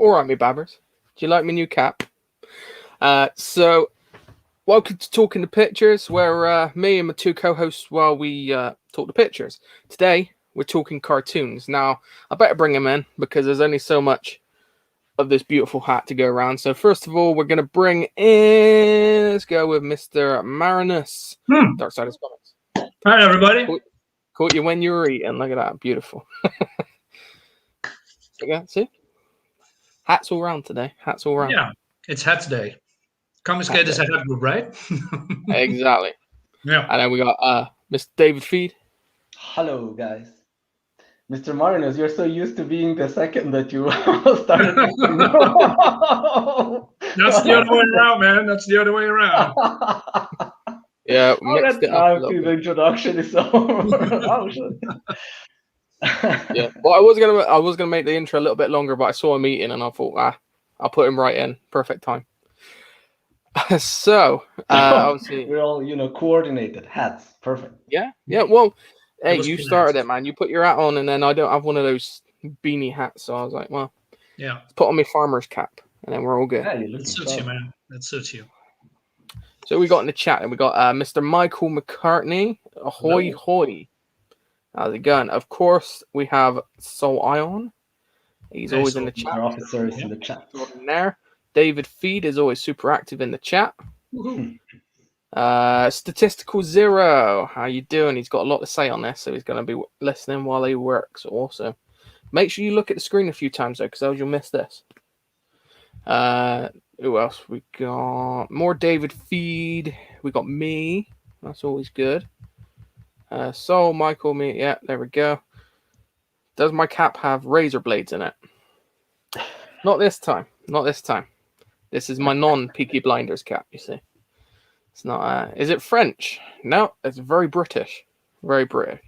All right, me babbers. Do you like my new cap? So welcome to Talking the Pictures, where me and my two co-hosts, while we talk the pictures. Today, we're talking cartoons. Now, I better bring them in because there's only so much of this beautiful hat to go around. So first of all, we're going to bring in, let's go with Mr. Marinus, Dark Side of Comics. Hi, everybody. Caught you when you were eating. Look at that. Beautiful. Yeah, see? Hats all round today. Hats all round. Yeah, it's Hat Day. Comicsgate is a hat group, right? Exactly. Yeah. And then we got Mr. David Feed. Hello, guys. Mr. Marinus, you're so used to being the second that you started. That's the other way around, man. That's the other way around. Yeah, mixed it up the introduction is over. Yeah. Well, I was gonna make the intro a little bit longer, but I saw him eating, and I thought, I'll put him right in. Perfect time. So, obviously, we're all coordinated hats. Perfect. Yeah. Well, hey, you started it, man. You put your hat on, and then I don't have one of those beanie hats, so I was like, well, yeah, let's put on my farmer's cap, and then we're all good. Yeah, that suits you, man. That suits you. So we got in the chat, and we got Mr. Michael McCartney. Ahoy, Hello. hoy. How's it going? Of course, we have Soul Ion. He's always in the chat. Our officer is in the chat. There. David Feed is always super active in the chat. Statistical Zero, how you doing? He's got a lot to say on this, so he's going to be listening while he works. Also, make sure you look at the screen a few times though, because else you'll miss this. Who else? We got more David Feed. We got me. That's always good. Soul, Michael, me. Yeah, there we go. Does my cap have razor blades in it? Not this time. Not this time. This is my non-Peaky Blinders cap, you see. It's not... is it French? No, it's very British. Very British.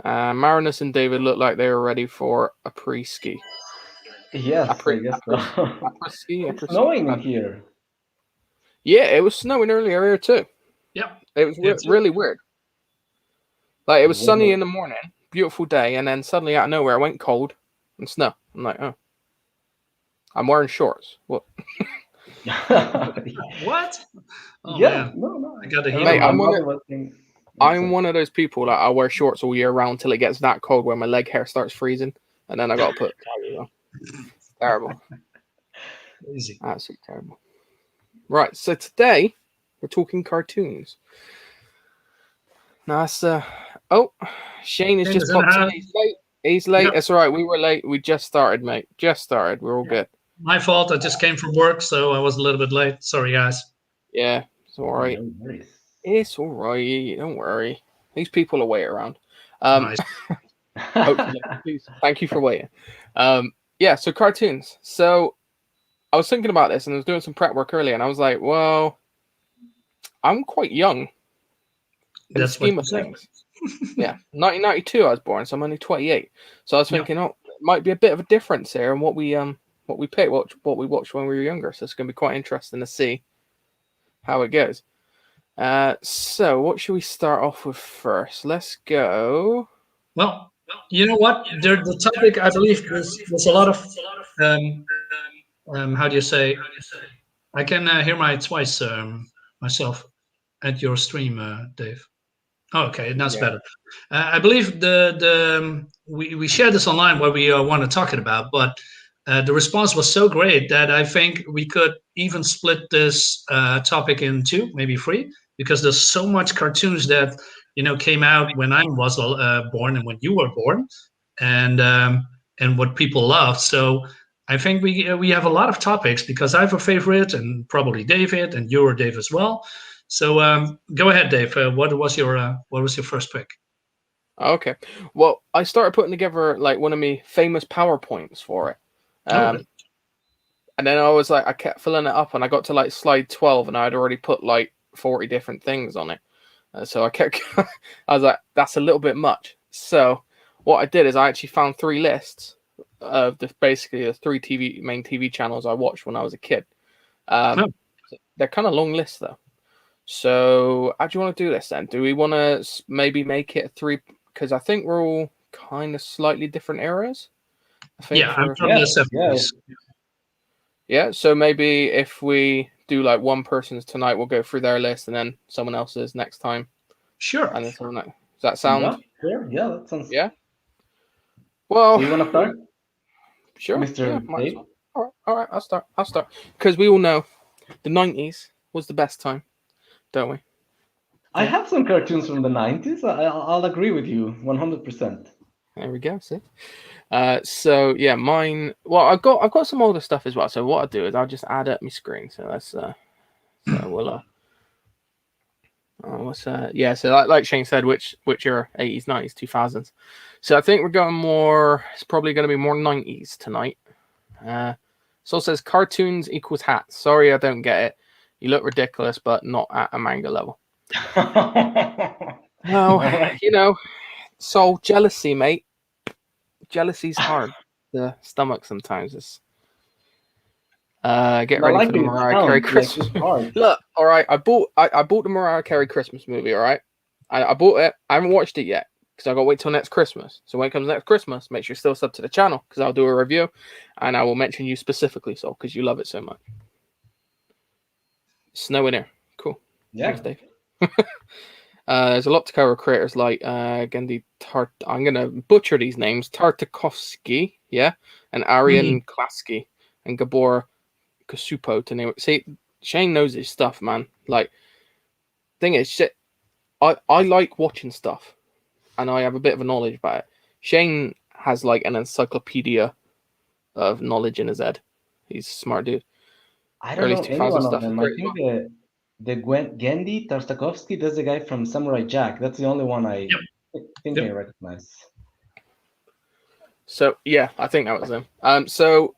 Marinus and David look like they were ready for a pre-ski. Yes, I guess so. It's snowing here. Yeah, it was snowing earlier here too. Yeah. It was really weird. Like, it was sunny in the morning, beautiful day, and then suddenly out of nowhere it went cold and snow. I'm like, oh. I'm wearing shorts. What? What? Oh, yeah, man. no. I got to hear. Mate, I'm one of those people that I wear shorts all year round till it gets that cold where my leg hair starts freezing, and then I got to put trousers on. It's terrible. Easy. Absolutely terrible. Right, so today we're talking cartoons. Now that's Shane is just popped in. He's late. He's late. Yep. That's all right. We were late. We just started, mate. Just started. We're all good. My fault. I just came from work, so I was a little bit late. Sorry, guys. Yeah, it's all right. No worries. It's all right. Don't worry. These people are waiting around. Nice. Hopefully. Please. Thank you for waiting. Yeah, so cartoons. So I was thinking about this, and I was doing some prep work earlier, and I was like, well, I'm quite young. In the scheme of things. Yeah, 1992 I was born, so I'm only 28. So I was thinking, it might be a bit of a difference here in what we pick, what we watched when we were younger. So it's going to be quite interesting to see how it goes. So what should we start off with first? Let's go. Well, you know what? The topic, I believe, there's a lot of how do you say? I can hear my twice myself at your stream, Dave. Oh, okay, that's better. I believe we shared this online what we want to talk about, but the response was so great that I think we could even split this topic in two, maybe three, because there's so much cartoons that came out when I was born and when you were born, and what people loved. So I think we have a lot of topics because I have a favorite, and probably David, and you're Dave as well. So go ahead, Dave. What was your first pick? Okay. Well, I started putting together like one of my famous PowerPoints for it. And then I was like, I kept filling it up, and I got to like slide 12, and I had already put like 40 different things on it. So I kept, I was like, that's a little bit much. So what I did is I actually found 3 lists of basically the 3 main TV channels I watched when I was a kid. They're kind of long lists though. So how do you want to do this then? Do we want to maybe make it 3? Because I think we're all kind of slightly different eras. I think. Yeah, I'm from Yeah, the 70s. Yeah, so maybe if we do like one person's tonight, we'll go through their list and then someone else's next time. Sure. And then someone does that sound? Yeah, sure. Yeah, that sounds. Yeah. Well, So you want to start, sure. Mr. Yeah, might as Dave? well. All right. I'll start. Because we all know the 90s was the best time, don't we? I Yeah. have some cartoons from the 90s. I'll agree with you 100%. There we go. See. So yeah, mine. Well, I've got some older stuff as well. So what I'll do is I'll just add up my screen. So let's. So we'll. Yeah. So like Shane said, which are 80s, 90s, 2000s. So I think we're going more. It's probably going to be more 90s tonight. So it says cartoons equals hats. Sorry, I don't get it. You look ridiculous, but not at a manga level. Well, you know, so jealousy, mate. Jealousy's hard. The stomach sometimes is. Get ready for the Mariah Carey Christmas. Look, all right. I bought the Mariah Carey Christmas movie. All right, I bought it. I haven't watched it yet because I got to wait till next Christmas. So when it comes next Christmas, make sure you're still sub to the channel because I'll do a review, and I will mention you specifically, so because you love it so much. Snow in here, cool. Yeah. Thanks, Dave. There's a lot to cover. Creators like Gendy Tart. I'm gonna butcher these names. Tartakovsky, yeah, and Arian Klasky and Gabor Kasupo to name it. See, Shane knows his stuff, man. Like, thing is, shit. I like watching stuff, and I have a bit of a knowledge about it. Shane has like an encyclopedia of knowledge in his head. He's a smart dude. I don't know any one of them. I great think the Gendy Tartakovsky, that's the guy from Samurai Jack. That's the only one I think I recognize. So yeah, I think that was him. So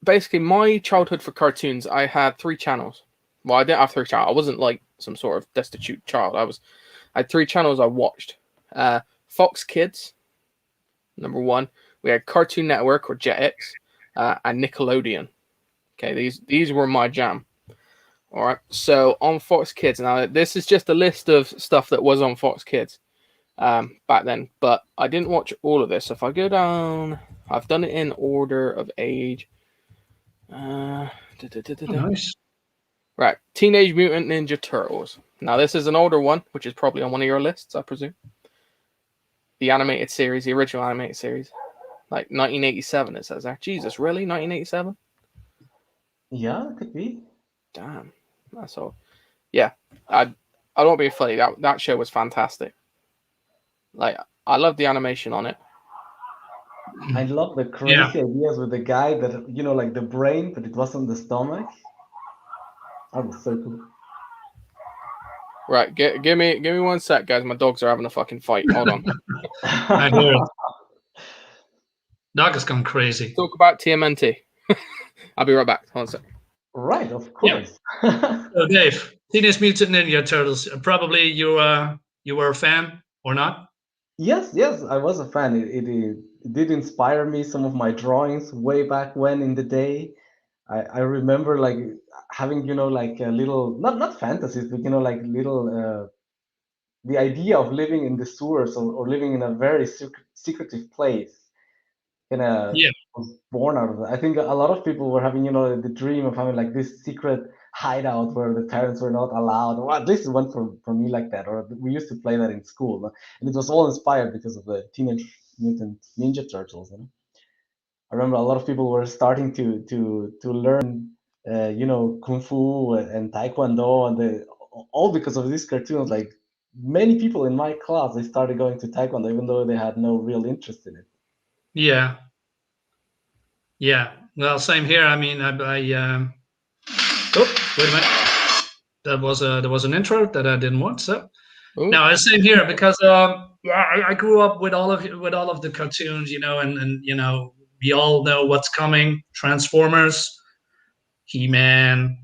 basically, my childhood for cartoons, I had 3 channels. Well, I didn't have 3 channels. I wasn't like some sort of destitute child. I had 3 channels I watched. Fox Kids, number 1. We had Cartoon Network or Jetix, and Nickelodeon. Okay, these were my jam. All right. So on Fox Kids, now this is just a list of stuff that was on Fox Kids back then, but I didn't watch all of this. So if I go down, I've done it in order of age. Nice. Right, Teenage Mutant Ninja Turtles. Now this is an older one, which is probably on one of your lists, I presume. The animated series, the original animated series, like 1987. It says there. Jesus, really? 1987? Yeah, it could be. Damn, that's all. Yeah, I don't be funny. That show was fantastic. Like, I love the animation on it. I love the crazy ideas with the guy that, you know, like the brain, but it wasn't the stomach. That was so cool. Right, give me 1 sec, guys. My dogs are having a fucking fight. Hold on. I hear it. Dog has gone crazy. Talk about TMNT. I'll be right back. Hold on a sec. Right, of course. So Dave, Teenage Mutant Ninja Turtles. Probably you were a fan or not? Yes, I was a fan. It did inspire me. Some of my drawings way back when in the day. I remember like having, you know, like a little not fantasies, but you know, like little the idea of living in the sewers or living in a very secretive place. Kind of was born out of that. I think a lot of people were having, you know, the dream of having like this secret hideout where the parents were not allowed, or at least it went for me like that. Or we used to play that in school, and it was all inspired because of the Teenage Mutant Ninja Turtles. You know? I remember a lot of people were starting to learn, you know, kung fu and taekwondo, and all because of these cartoons. Like many people in my class, they started going to taekwondo even though they had no real interest in it. Yeah. Well, same here. I mean, oh, wait a minute. There was an intro that I didn't want. So no, same here because I grew up with all of the cartoons, you know, and you know, we all know what's coming: Transformers, He-Man,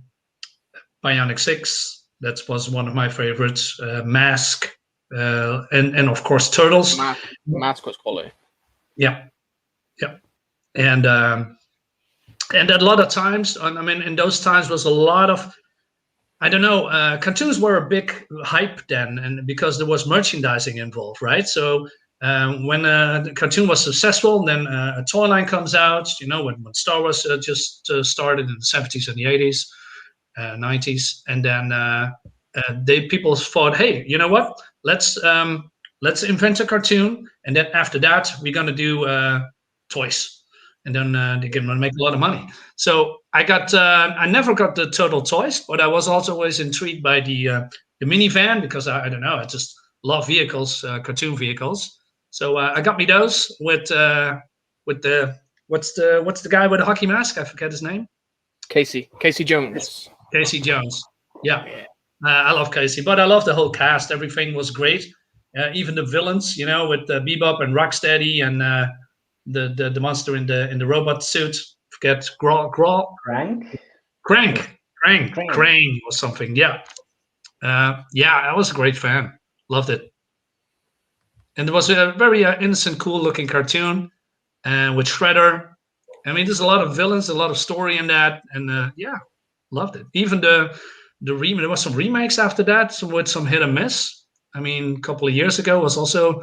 Bionic 6. That was one of my favorites. Mask, and of course Turtles. Mask was quality. Yeah. And a lot of times, I mean, in those times was a lot of, I don't know, cartoons were a big hype then, and because there was merchandising involved, right? So When the cartoon was successful, then a toy line comes out. You know, when Star Wars just started in the 70s and the 80s, 90s, and then people thought, hey, you know what? Let's invent a cartoon, and then after that, we're gonna do toys, and then they can make a lot of money. So I never got the total toys, but I was also always intrigued by the minivan because I don't know, I just love vehicles, cartoon vehicles. So I got me those with the what's the guy with the hockey mask? I forget his name. Casey Jones. Casey Jones. Yeah. I love Casey, but I love the whole cast. Everything was great. Even the villains, you know, with Bebop and Rocksteady and the monster in the robot suit. Forget Crank or something. Yeah. I was a great fan. Loved it. And it was a very innocent, cool-looking cartoon, with Shredder. I mean, there's a lot of villains, a lot of story in that, and loved it. Even the remake. There was some remakes after that, with some hit and miss. I mean, a couple of years ago was also,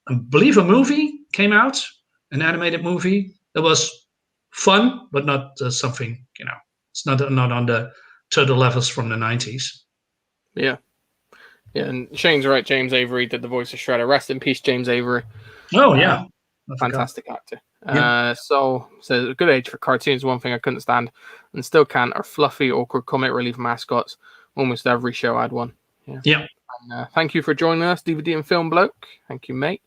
I believe, a movie came out, an animated movie that was fun, but not something. You know, it's not on the total levels from the 90s. Yeah. Yeah, and Shane's right. James Avery did the voice of Shredder. Rest in peace, James Avery. Oh yeah, fantastic actor. Yeah. So a good age for cartoons. One thing I couldn't stand and still can't are fluffy, awkward comic relief mascots. Almost every show had one. Yeah. And, thank you for joining us, DVD and Film Bloke. Thank you, mate.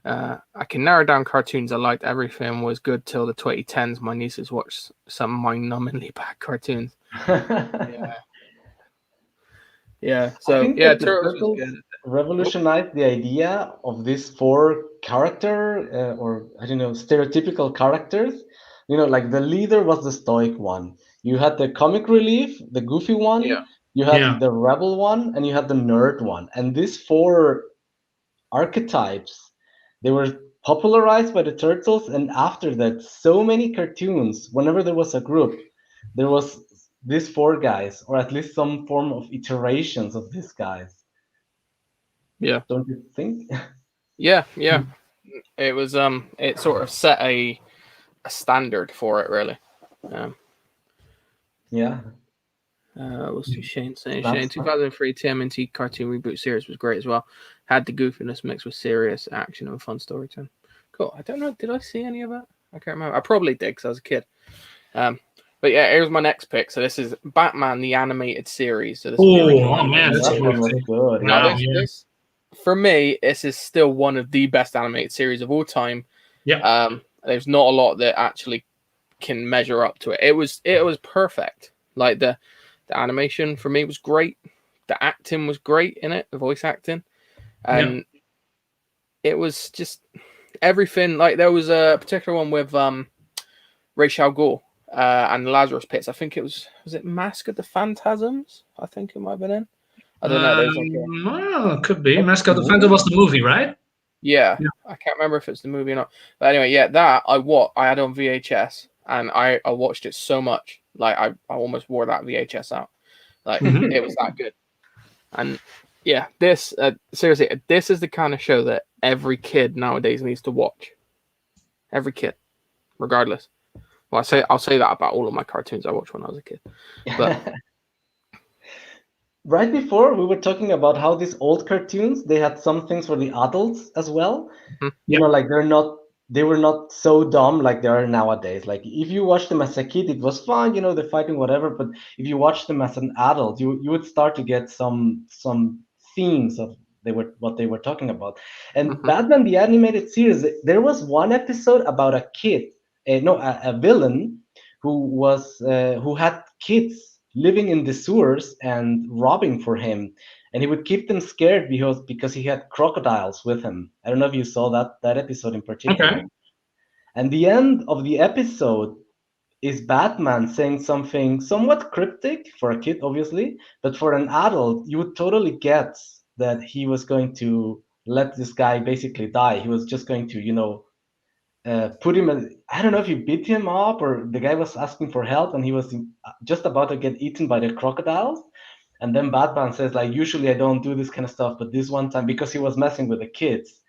I can narrow down cartoons I liked. Everything was good till the 2010s. My nieces watched some mind-numbingly bad cartoons. Yeah. So the Turtles was good. Revolutionized the idea of these four character or I don't know, stereotypical characters. You know, like the leader was the stoic one. You had the comic relief, the goofy one. Yeah. You had the rebel one, and you had the nerd one. And these four archetypes, they were popularized by the Turtles. And after that, so many cartoons, whenever there was a group, there was these four guys, or at least some form of iterations of these guys. Yeah. Don't you think? Yeah. It was it sort of set a standard for it, really. Yeah. What's Shane saying? That's Shane, 2003 TMNT cartoon reboot series was great as well. Had the goofiness mixed with serious action and fun storytelling. Cool. I don't know. Did I see any of that? I can't remember. I probably did because I was a kid. But yeah, here's my next pick. So this is Batman the Animated Series. So this man, that's good. Now, this, for me, this is still one of the best animated series of all time. Yeah. There's not a lot that actually can measure up to it. It was perfect. Like the animation for me was great. The acting was great in it, the voice acting, and it was just everything. Like there was a particular one with Ra's al Ghul and the Lazarus Pits. I think was it Mask of the Phantasms? I think it might have been in. I don't know. Could be. Mask of the Phantasm was the movie, right? Yeah, I can't remember if it's the movie or not. But anyway, that I had on VHS, and I watched it so much. Like I almost wore that VHS out. Like it was that good. And yeah, this seriously, this is the kind of show that every kid nowadays needs to watch. Every kid, regardless. Well, I'll say that about all of my cartoons I watched when I was a kid. But right before we were talking about how these old cartoons, they had some things for the adults as well. You know, like they were not so dumb like they are nowadays. Like if you watch them as a kid, it was fun, you know, the fighting, whatever. But if you watch them as an adult, you would start to get some themes of what they were talking about. And Batman the Animated Series, there was one episode about a kid, a villain who had kids living in the sewers and robbing for him, and he would keep them scared because he had crocodiles with him. I don't know if you saw that episode in particular. Okay. And the end of the episode is Batman saying something somewhat cryptic for a kid, obviously, but for an adult, you would totally get that he was going to let this guy basically die. He was just going to, you know, put him. I don't know if he beat him up or the guy was asking for help and he was just about to get eaten by the crocodiles. And then Batman says, like, usually I don't do this kind of stuff, but this one time, because he was messing with the kids,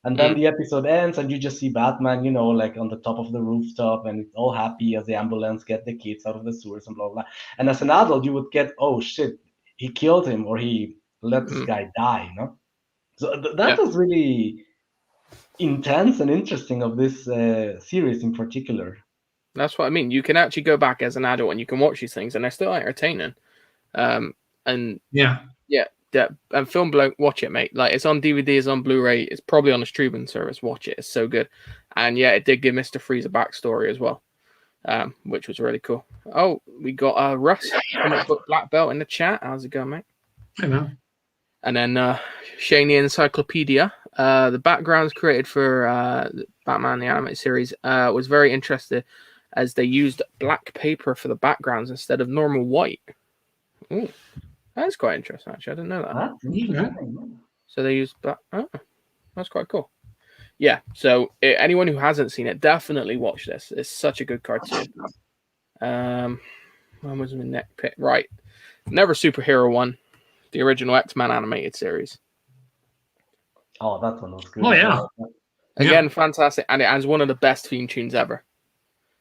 And then the episode ends, and you just see Batman, you know, like on the top of the rooftop, and it's all happy as the ambulance get the kids out of the sewers and blah blah. And as an adult, you would get, oh shit, he killed him, or he let this guy die, you know. So that was really intense and interesting of this series in particular. That's what I mean. You can actually go back as an adult and you can watch these things, and they're still entertaining. And and Film Bloke, watch it, mate. Like, it's on DVD, it's on Blu-ray, it's probably on a streaming service. Watch it, it's so good. And yeah, it did give Mr. Freeze a backstory as well, which was really cool. Oh, we got Russ, comic book black belt in the chat. How's it going, mate? Hey, man. And then Shane the Encyclopedia. The backgrounds created for Batman the Animated Series was very interesting, as they used black paper for the backgrounds instead of normal white. Ooh, that's quite interesting, actually. I didn't know that. So they used black. Oh, that's quite cool. Yeah, so anyone who hasn't seen it, definitely watch this. It's such a good cartoon. When was my next pick? Right. Never Superhero one. The original X-Men animated series. Oh, that one was good. Oh, yeah. Again, fantastic. And it has one of the best theme tunes ever.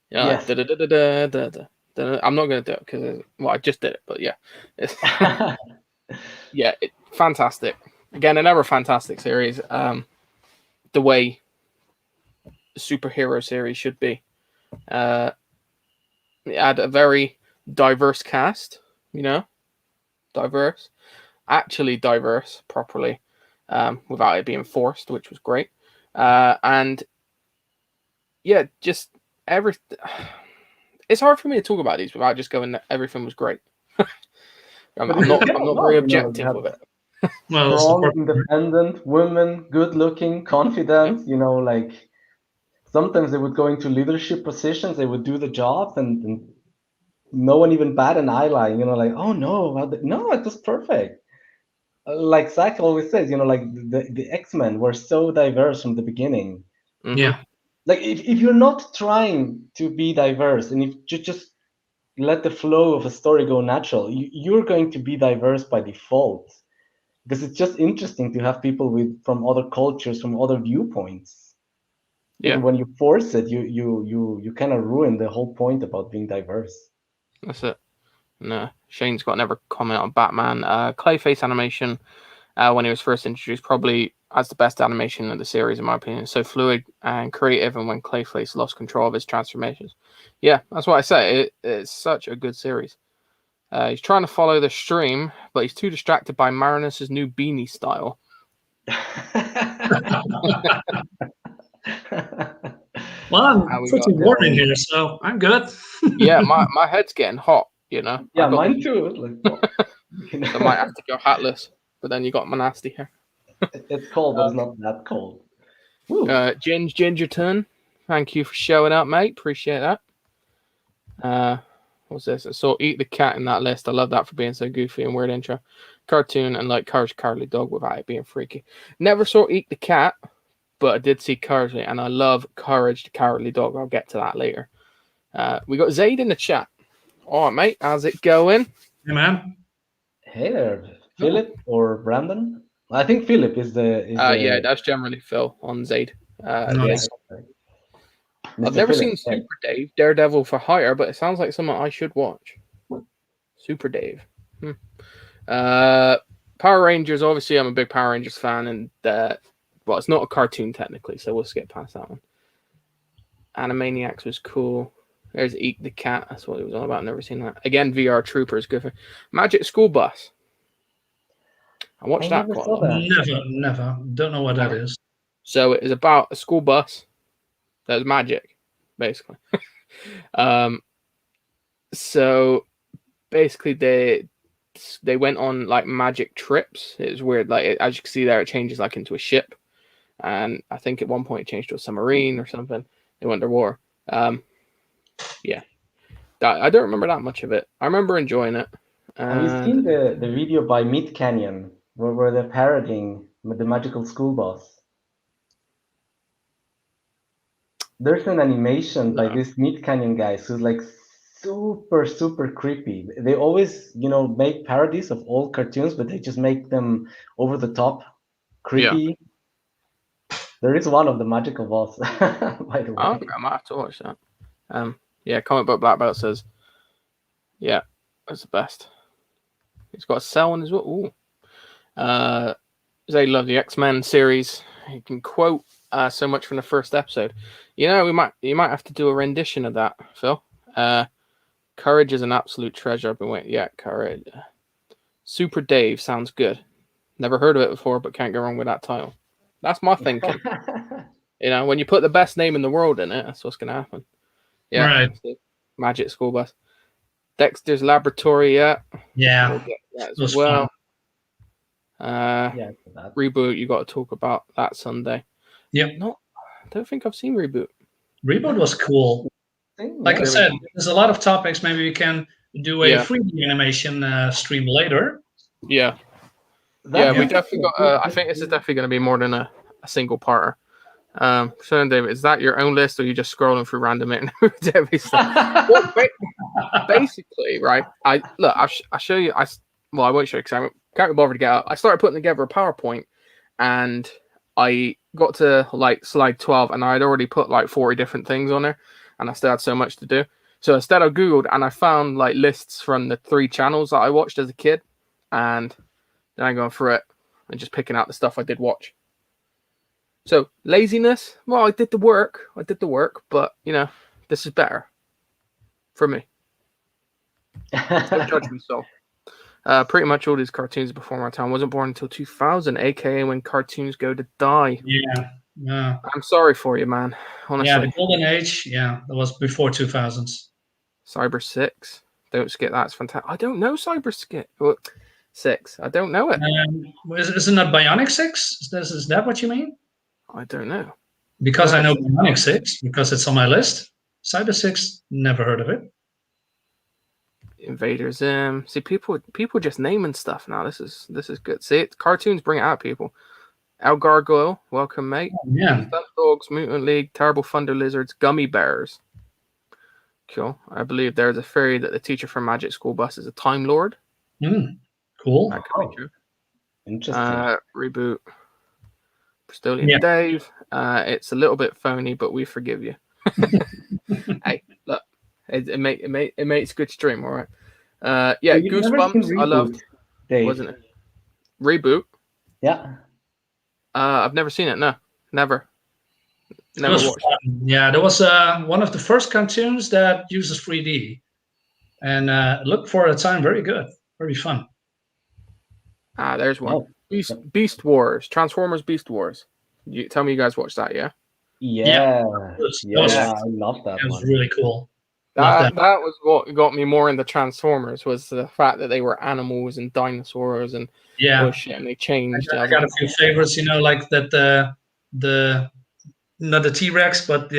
Yeah. Yes. I'm not going to do it because, I just did it, but yeah. Fantastic. Again, another fantastic series. The way a superhero series should be. It had a very diverse cast, you know? Diverse. Actually diverse properly, without it being forced, which was great. And yeah, just everything. It's hard for me to talk about these without just going that everything was great. I'm not very objective with it. Well, strong, independent women, good looking, confident, you know, like sometimes they would go into leadership positions, they would do the job, and no one even bat an eyelid, you know, like, oh no, it was perfect. Like Zach always says, you know, like the X-Men were so diverse from the beginning. Yeah. Like if you're not trying to be diverse, and if you just let the flow of a story go natural, you're going to be diverse by default. Because it's just interesting to have people from other cultures, from other viewpoints. Yeah. And when you force it, you kind of ruin the whole point about being diverse. That's it. No, Shane's got another comment on Batman. Clayface animation, when he was first introduced, probably has the best animation of the series, in my opinion. So fluid and creative, and when Clayface lost control of his transformations. Yeah, that's what I say. It's such a good series. He's trying to follow the stream, but he's too distracted by Marinus' new beanie style. Well, I'm pretty warm in here, so I'm good. Yeah, my head's getting hot, you know. Yeah, mine too. Like, so I might have to go hatless, but then you got my nasty hair. It's cold, but it's not that cold. Gingerton, thank you for showing up, mate. Appreciate that. What's this? I saw Eat the Cat in that list. I love that for being so goofy and weird intro. Cartoon and like Courage the Cowardly Dog without it being freaky. Never saw Eat the Cat, but I did see Courage, and I love Courage the Cowardly Dog. I'll get to that later. We got Zaid in the chat. All right, mate. How's it going? Hey, man. Hey there, Philip or Brandon? I think Philip is the. Yeah, that's generally Phil on Zaid. Nice. I've never seen Super Dave, Daredevil for Hire, but it sounds like something I should watch. Super Dave. Power Rangers, obviously I'm a big Power Rangers fan, and well, it's not a cartoon technically, so we'll skip past that one. Animaniacs was cool. There's Eat the Cat, that's what it was all about. Never seen that. Again, VR Troopers, good for Magic School Bus. I watched that quite a lot. Never. Don't know what that is. So it is about a school bus that's magic, basically. So basically they went on like magic trips. It was weird. Like as you can see there, it changes like into a ship, and I think at one point it changed to a submarine or something. They went to war. Yeah, I don't remember that much of it. I remember enjoying it. Have you seen the video by Mid Canyon where they're parodying the Magical School Bus? There's an animation by this Mid Canyon guys who's like super creepy. They always, make parodies of old cartoons, but they just make them over the top creepy. Yeah. There is one of the magical balls, by the Oh, way. I might have to watch that. Yeah, Comic Book Black Belt says, yeah, that's the best. He's got a cell one as well. Ooh. They love the X-Men series. You can quote so much from the first episode. You know, you might have to do a rendition of that, Phil. Courage is an absolute treasure. I've been waiting. Yeah, Courage. Super Dave sounds good. Never heard of it before, but can't go wrong with that title. That's my thinking. You know, when you put the best name in the world in it, that's what's going to happen. Yeah. Right. Magic School Bus. Dexter's Laboratory, yeah. Yeah. We'll get that It was as well. Yeah, for that. Reboot, you got to talk about that Sunday. Yep. No, I don't think I've seen Reboot. Reboot was cool. Like I Yeah. said, there's a lot of topics. Maybe we can do a Yeah. 3D animation stream later. Yeah. That- We definitely got. I think this is definitely going to be more than a single parter. So David, is that your own list, or are you just scrolling through random every stuff? Well, basically, right? I'll show you. I won't show you because I can't be bothered to get out. I started putting together a PowerPoint, and I got to like slide 12, and I had already put like 40 different things on there, and I still had so much to do. So instead, I googled and I found like lists from the 3 channels that I watched as a kid, and then I'm going through it and just picking out the stuff I did watch. So laziness, well, I did the work, but you know, this is better for me. Don't judge me, so. Pretty much all these cartoons before my time. Wasn't born until 2000, aka when cartoons go to die. Yeah. I'm sorry for you, man. Honestly. Yeah, the golden age. Yeah, that was before 2000s. Cyber 6. Don't skip that. It's fantastic. I don't know Cyber 6. I don't know it. Isn't that Bionic 6? Is that what you mean? I don't know. Because I know Bionic 6, because it's on my list. Cyber 6, never heard of it. Invader Zim. See, people just naming stuff now. This is good. See, cartoons bring it out, people. El Gargoyle, welcome, mate. Yeah. Stunt Dogs, Mutant League, Terrible Thunder Lizards, Gummy Bears. Cool. I believe there's a theory that the teacher from Magic School Bus is a Time Lord. Cool. That could be true. Interesting. Reboot. Bristolian Dave. It's a little bit phony, but we forgive you. Hey, look, it makes good stream, all right. Yeah, Goosebumps. I loved. Dave. Wasn't it? Reboot. Yeah. I've never seen it. No, never. Never watched it. Yeah, there was one of the first cartoons that uses 3D, and looked for a time very good, very fun. There's one. Oh. Beast Wars, Transformers Beast Wars. Tell me you guys watched that, yeah? Yeah. I love that It was one. really cool. That was what got me more into Transformers, was the fact that they were animals and dinosaurs and bullshit, and they changed. I got a few favorites, like that the not the T-Rex, but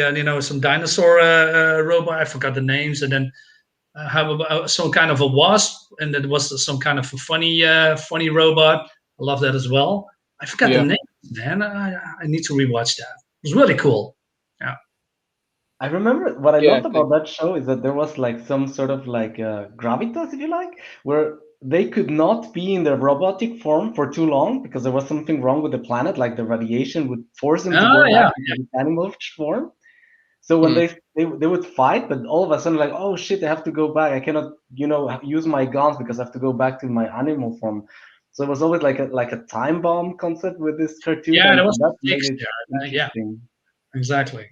some dinosaur robot. I forgot the names, and then have some kind of a wasp, and it was some kind of a funny robot. I love that as well. I forgot the names, man. I need to rewatch that. It was really cool. Yeah. I remember what I loved about that show is that there was like some sort of like gravitas, if you like, where they could not be in their robotic form for too long because there was something wrong with the planet, like the radiation would force them to go back to the animal form. So when they would fight, but all of a sudden like, oh shit, I have to go back. I cannot, use my guns because I have to go back to my animal form. So it was always like a time bomb concept with this cartoon. Yeah, there was yeah, exactly.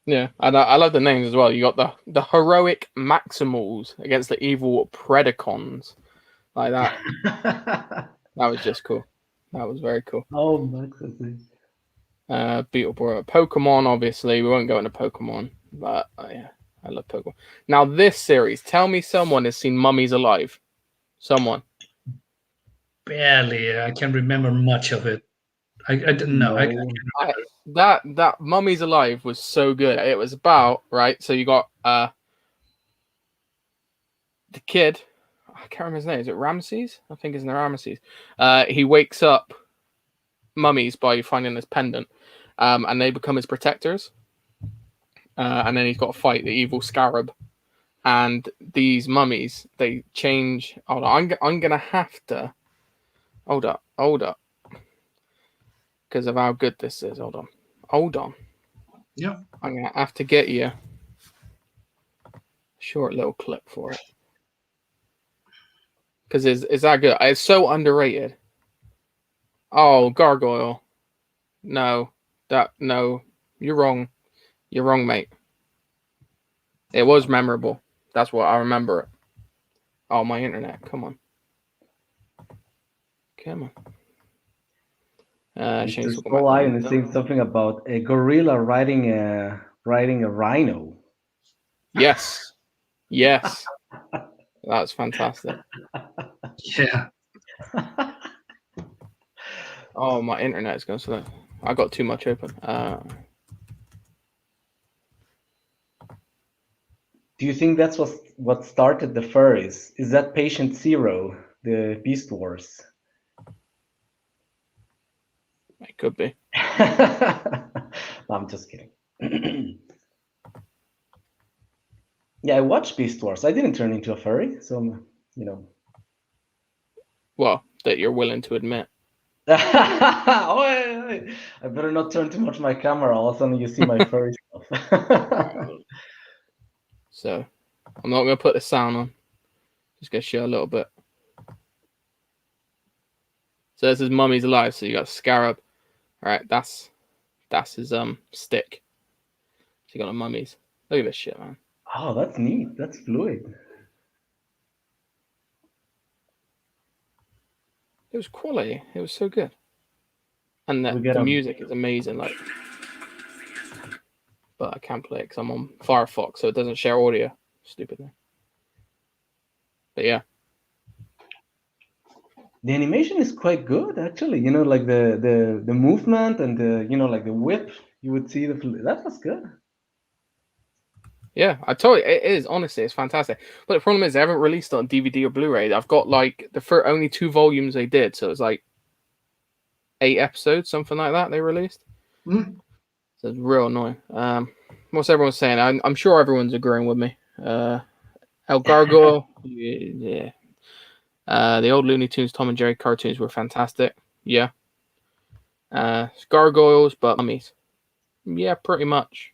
Yeah, and I love the names as well. You got the heroic Maximals against the evil Predacons, like that. That was just cool. That was very cool. Oh, Maximals. Beetleborg, Pokemon. Obviously, we won't go into Pokemon, but yeah, I love Pokemon. Now this series, tell me someone has seen Mummies Alive. Someone. Barely. I can't remember much of it. I didn't know. That Mummies Alive was so good. It was about, right, so you got the kid, I can't remember his name. Is it Ramses? I think it's Ramses. He wakes up mummies by finding this pendant, and they become his protectors. And then he's got to fight the evil scarab. And these mummies, they change. Hold on, I'm gonna have to. Hold up. because of how good this is. Hold on. Yeah. I'm gonna have to get you a short little clip for it because it's that good. It's so underrated. Oh, Gargoyle. No, you're wrong. You're wrong, mate. It was memorable. That's what I remember it. Oh, my internet. Come on. Mr. Skull Lion is saying something about a gorilla riding a rhino. Yes. Yes. That's fantastic. Yeah. Oh, my internet is going slow. I got too much open. Do you think that's what started the furries? Is that Patient Zero, the Beast Wars? It could be. No, I'm just kidding. Yeah, I watched Beast Wars. I didn't turn into a furry, so Well, that you're willing to admit. Oh, I better not turn too much my camera. All of a sudden, you see my furry stuff. So, I'm not going to put the sound on. Just going to show a little bit. So this is Mummy's Alive. So you got Scarab. All right, that's his stick. So you got the mummies. Look at this shit, man. Oh, that's neat. That's fluid. It was quality. It was so good. And the music is amazing. Like, but I can't play it because I'm on Firefox, so it doesn't share audio. Stupid thing. But yeah. The animation is quite good, actually. Like the movement and like the whip. You would see that was good. Yeah, I told you it is. Honestly, it's fantastic. But the problem is they haven't released it on DVD or Blu-ray. I've got like the only 2 volumes they did, so it's like 8 episodes, something like that. They released. Mm. So it's real annoying. What's everyone saying? I'm sure everyone's agreeing with me. El Gargoyle, yeah. The old Looney Tunes, Tom and Jerry cartoons were fantastic. Yeah. Gargoyles, but mummies. Yeah, pretty much.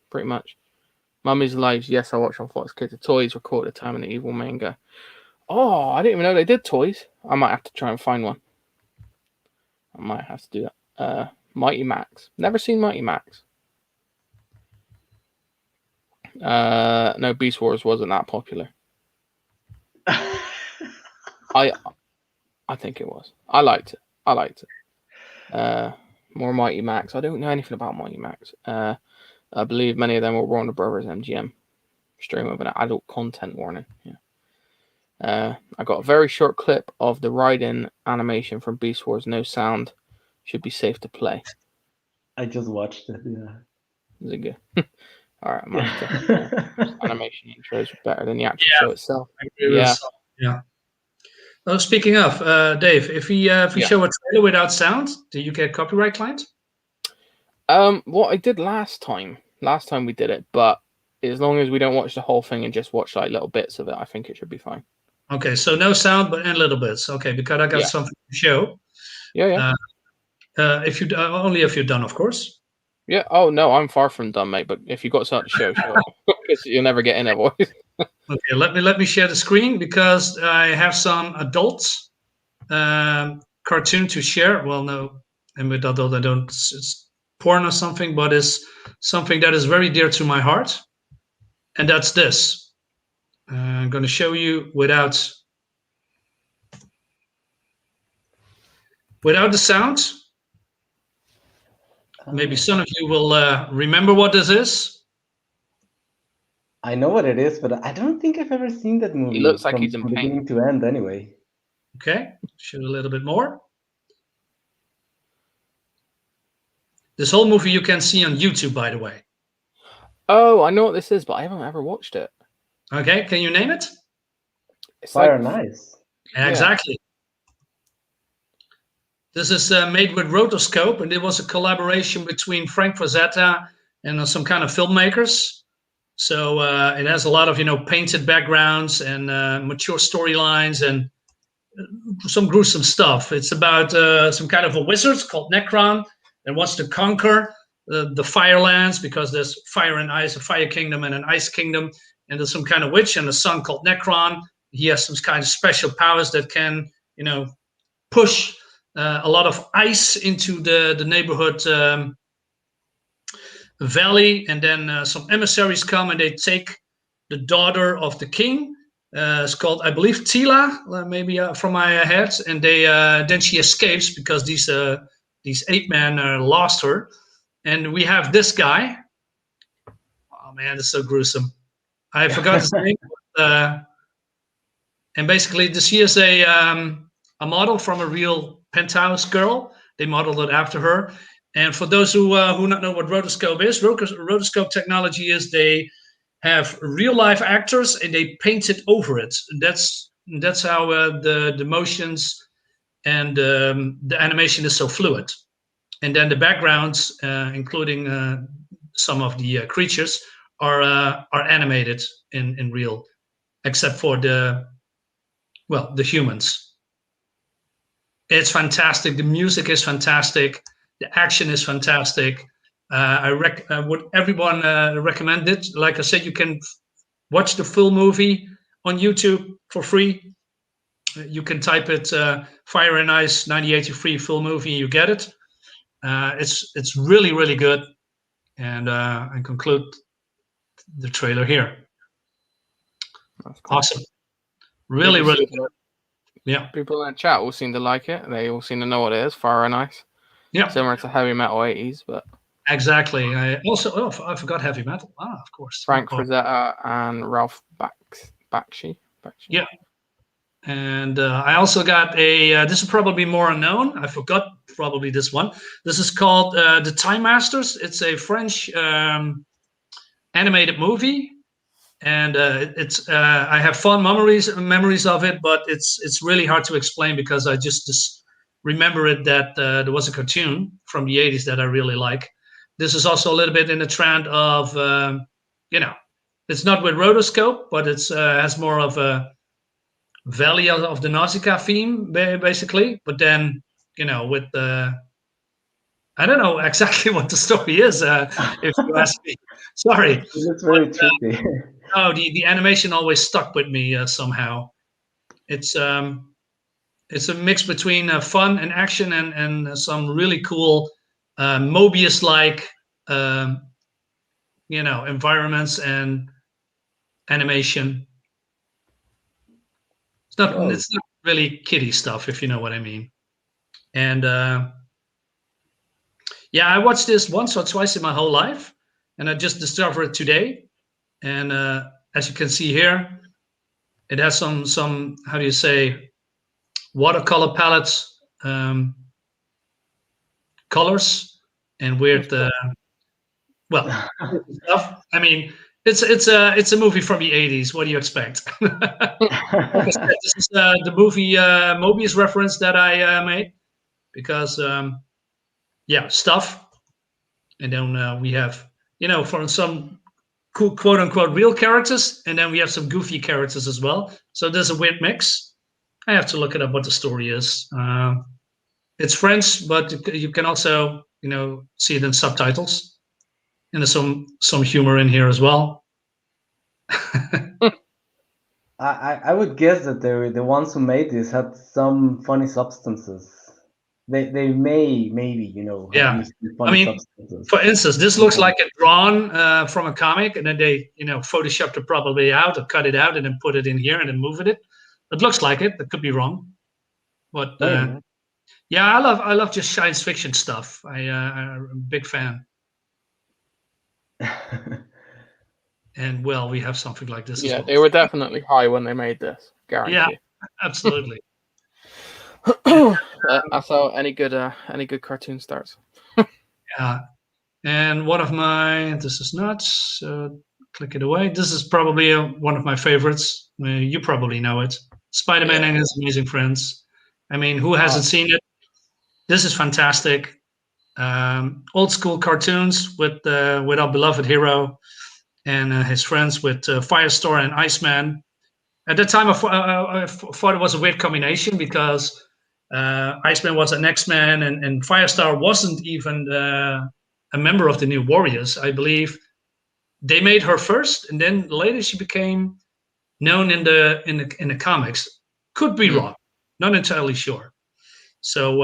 Mummy's Lives, yes, I watched on Fox Kids. The Toys recorded Time and the Evil manga. Oh, I didn't even know they did toys. I might have to try and find one. I might have to do that. Mighty Max. Never seen Mighty Max. No, Beast Wars wasn't that popular. I think it was. I liked it. More Mighty Max. I don't know anything about Mighty Max. I believe many of them were Warner Brothers MGM stream with an adult content warning. Yeah. I got a very short clip of the ride-in animation from Beast Wars. No sound. Should be safe to play. I just watched it. Yeah. Is it good? All right, I'm gonna have to, animation intros are better than the actual show itself. I agree with yeah. Oh, speaking of, Dave, if we show a trailer without sound, do you get copyright claimed? What I did last time we did it, but as long as we don't watch the whole thing and just watch like little bits of it, I think it should be fine. Okay, so no sound, but in little bits. Okay, because I got something to show. Yeah. If you only if you're done, of course. Yeah. Oh no, I'm far from done, mate. But if you got something to show, because you'll never get in it, boys. Okay, let me share the screen because I have some adult cartoon to share. Well, no, and with adult I don't. It's porn or something, but it's something that is very dear to my heart, and that's this. I'm going to show you without the sound. Maybe some of you will remember what this is. I know what it is, but I don't think I've ever seen that movie. He looks like he's in from pain. Beginning to end, anyway. Okay, show a little bit more. This whole movie you can see on YouTube, by the way. Oh, I know what this is, but I haven't ever watched it. Okay, can you name it? It's Fire and Ice. Yeah, exactly. This is made with Rotoscope, and it was a collaboration between Frank Frazetta and some kind of filmmakers. So it has a lot of painted backgrounds and mature storylines and some gruesome stuff. It's about some kind of a wizard called Necron and wants to conquer the Firelands, because there's fire and ice, a fire kingdom and an ice kingdom, and there's some kind of witch and a son called Necron. He has some kind of special powers that can, push a lot of ice into the neighborhood valley, and then some emissaries come and they take the daughter of the king. It's called, I believe, Tila, maybe from my head, and then she escapes because these ape men lost her. And we have this guy. Oh man, it's so gruesome. I forgot his name. And basically, she is a model from a real Penthouse girl. They modeled it after her. And for those who not know what rotoscope is, rotoscope technology is they have real life actors and they paint it over it. That's how the motions and the animation is so fluid. And then the backgrounds, including some of the creatures, are animated in real, except for the humans. It's fantastic. The music is fantastic. The action is fantastic. I would everyone recommend it. Like I said, you can watch the full movie on YouTube for free. You can type it Fire and Ice 1983 full movie, you get it. It's really, really good. And I conclude the trailer here. That's cool. Awesome. Really, really good. Yeah. People in the chat all seem to like it. They all seem to know what it is. Fire and Ice. Yeah. Similar to Heavy Metal 80s, but exactly. I forgot Heavy Metal. Of course. Frank Frazetta and Ralph Bakshi. Yeah. And I also got this is probably more unknown. I forgot probably this one. This is called The Time Masters. It's a French animated movie. And it's I have fond memories of it, but it's really hard to explain because I just remember it that there was a cartoon from the 80s that I really like. This is also a little bit in the trend of it's not with rotoscope, but it's has more of a Valley of the Nausicaa theme basically. But then with I don't know exactly what the story is. If you ask me, sorry. It's very tricky. No, the animation always stuck with me somehow. It's a mix between fun and action and some really cool Mobius-like environments and animation. It's not really kiddie stuff, if you know what I mean. And I watched this once or twice in my whole life, and I just discovered it today. And as you can see here, it has some how do you say, watercolor palettes, colors, and weird stuff. I mean, it's a movie from the 80s. What do you expect? Like I said, this is the movie Mobius reference that I made because stuff, and then we have from some cool quote unquote real characters, and then we have some goofy characters as well. So there's a weird mix. I have to look it up what the story is. It's French, but you can also see it in subtitles, and there's some humor in here as well. I would guess that the ones who made this had some funny substances. They maybe Yeah. used funny substances. For instance, this looks like a drawn from a comic, and then they photoshopped it probably out or cut it out and then put it in here and then move it. It looks like it. That could be wrong, but I love just science fiction stuff. I'm a big fan. And we have something like this. Yeah, as well. they were definitely high when they made this. Guarantee. Yeah, absolutely. That's how any good cartoon starts. Yeah, and one of my this is nuts. Click it away. This is probably one of my favorites. You probably know it. Spider-Man and His Amazing Friends. I mean, who hasn't seen it? This is fantastic. Old school cartoons with our beloved hero and his friends with Firestar and Iceman. At that time, I thought it was a weird combination because Iceman was an X-Man, and Firestar wasn't even a member of the New Warriors. I believe they made her first, and then later she became known in the comics. Could be wrong, not entirely sure. So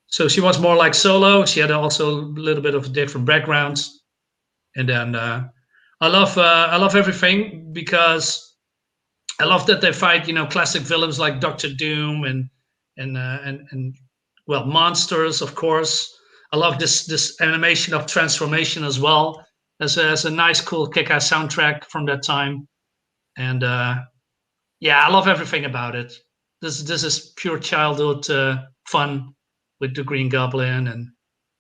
so she was more like Solo. She had also a little bit of different backgrounds, and then I love everything because I love that they fight classic villains like Doctor Doom and well, monsters, of course. I love this animation of transformation as well. As a nice, cool, kick-ass soundtrack from that time, and yeah, I love everything about it. This is pure childhood fun with the Green Goblin, and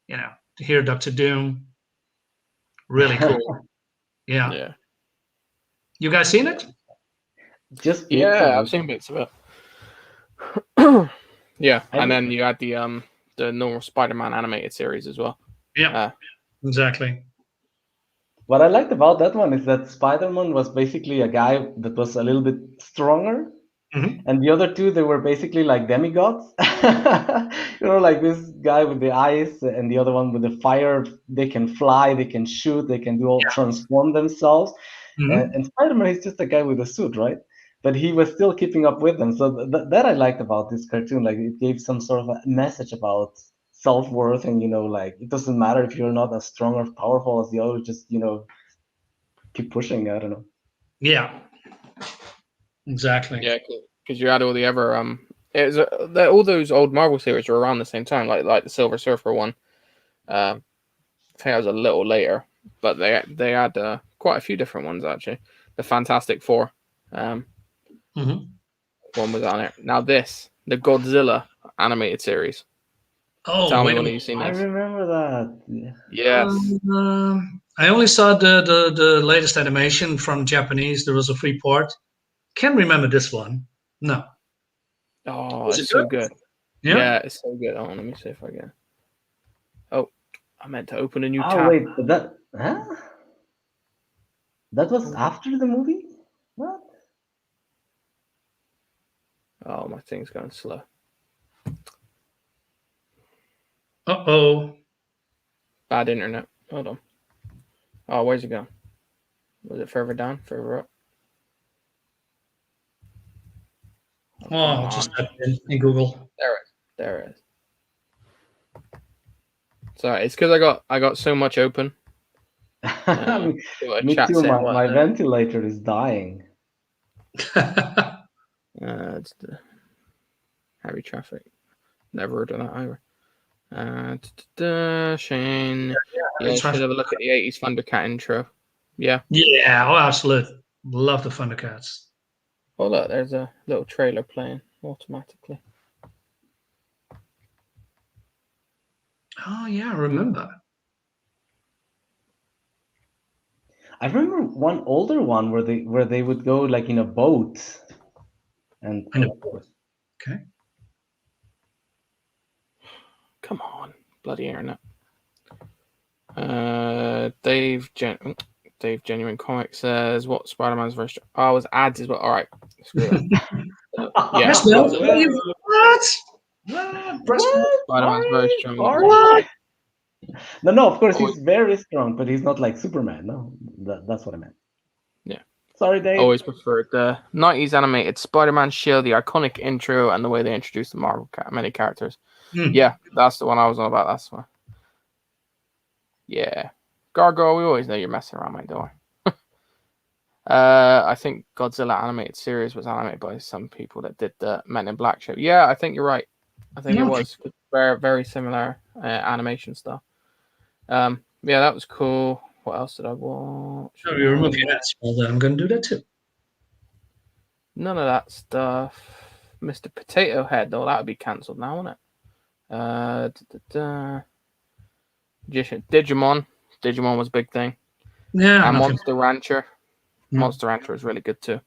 to hear Doctor Doom, really cool. Yeah, Yeah. you guys seen it? Just bits of Yeah, it. I've seen bits of it. Yeah, and then you had the normal Spider-Man animated series as well. Yeah, exactly. What I liked about that one is that Spider-Man was basically a guy that was a little bit stronger, and the other two, they were basically like demigods. Like this guy with the ice and the other one with the fire. They can fly, they can shoot, they can do all transform themselves. And Spider-Man is just a guy with a suit, right? But he was still keeping up with them. So that I liked about this cartoon. Like it gave some sort of a message about self-worth, and like it doesn't matter if you're not as strong or powerful as the other. Just keep pushing. I don't know. Yeah, exactly. Yeah, because you had all the other it was all those old Marvel series were around the same time, like the Silver Surfer one. I think that was a little later, but they had quite a few different ones actually. The Fantastic Four, one was on it. Now the Godzilla animated series. Oh, Tell me wait a when minute. you've seen I this. remember that. Yes. I only saw the latest animation from Japanese. There was a free part. Can't remember this one. No. Oh, Was it's it so good? good. Yeah. Yeah, it's so good. Oh, let me see if I can. Oh, I meant to open a new Oh tab. wait, but that was after the movie? What? Oh, my thing's going slow. Uh-oh. Bad internet. Hold on. Oh, where's it going? Was it further down? Further up? Oh, just type it in Google. There it is. Sorry, it's because I got so much open. Me too. My ventilator is dying. It's the heavy traffic. Never heard of that either. Shane. Yeah, you should have a look at the 80s Thundercat intro. Yeah. Yeah, oh, absolutely. Love the Thundercats. Oh, look, there's a little trailer playing automatically. Oh, yeah, I remember. I remember one older one where they would go like in a boat. And okay. Come on, bloody internet. Dave Genuine Comics says what Spider-Man's very strong. Oh, it was ads as well. All right, screw it. Yeah. What? Spider-Man's very strong. What? No, of course he's very strong, but he's not like Superman. No, that's what I meant. Yeah. Sorry, Dave. Always preferred the 90s animated Spider-Man show, the iconic intro, and the way they introduced the Marvel many characters. Yeah, that's the one I was on about. That's one. Yeah. Gargoyle, we always know you're messing around, mate, don't worry. I think Godzilla animated series was animated by some people that did the Men in Black show. Yeah, I think you're right. I think it was very, very similar animation stuff. Yeah, that was cool. What else did I watch? Oh, you remove your ads. Well, then I'm going to do that too. None of that stuff. Mr. Potato Head, though, that would be cancelled now, wouldn't it? Digimon. Digimon was a big thing. Yeah. And Monster Rancher. Monster Rancher was really good too.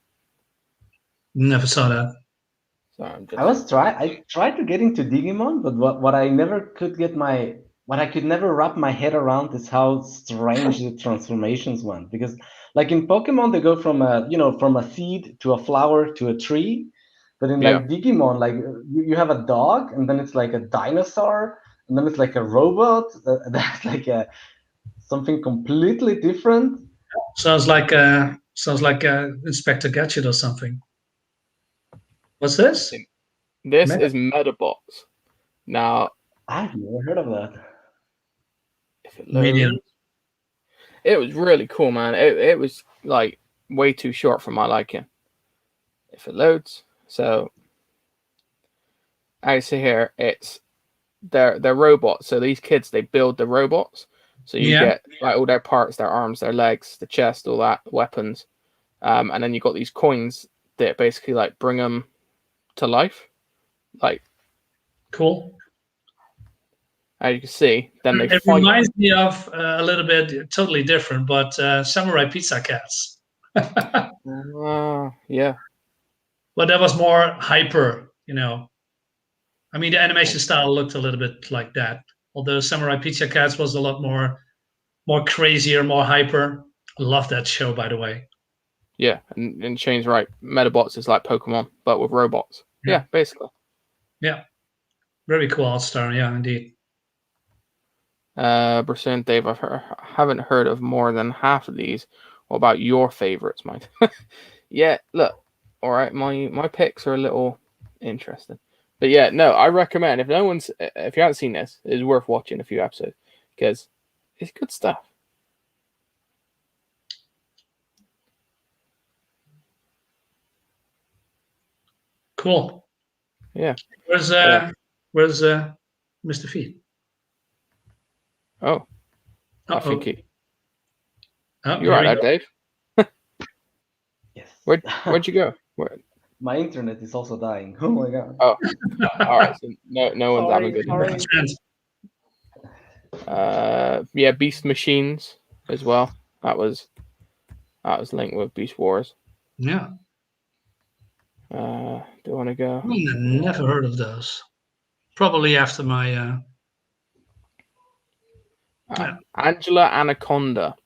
Never saw that. So I tried to get into Digimon, but what I never could what I could never wrap my head around is how strange the transformations went. Because like in Pokemon, they go from a seed to a flower to a tree. But in Yeah. like Digimon, like you have a dog, and then it's like a dinosaur, and then it's like a robot. That's like a something completely different. Sounds like Inspector Gadget or something. What's this? This Meta- is Metabots. Now, I've never heard of that. if it Me neither. loads, it was really cool, man. It was like way too short for my liking. If it loads, so I see here, they're robots. So these kids, they build the robots. So you Yeah. get like all their parts, their arms, their legs, the chest, all that, weapons, and then you got these coins that basically like bring them to life. Like, Cool. as you can see, then they It fight. reminds me of a little bit, totally different, but Samurai Pizza Cats. Yeah, But that was more hyper, you know. I mean, the animation style looked a little bit like that. Although Samurai Pizza Cats was a lot more crazier, more hyper. I love that show, by the way. yeah, and Shane's right. Metabots is like Pokemon, but with robots. Yeah, basically. Yeah. Very cool art style. Yeah, indeed. Brisson, Dave, haven't heard of more than half of these. What about your favorites, Mike? Yeah, look, all right, my picks are a little interesting, but yeah, no, I recommend if you haven't seen this, it's worth watching a few episodes because it's good stuff. Cool. Yeah. Where's Mr. Feet? Oh, I Uh-oh. think Oh, you're right there, Dave. Yes. Where'd you go? Where? My internet is also dying. Oh my god. Oh, all right. So no one's having a good. Sorry. Yeah, Beast Machines as well. That was linked with Beast Wars. Yeah. Do you want to go? Never heard of those. Probably after my. Angela Anaconda.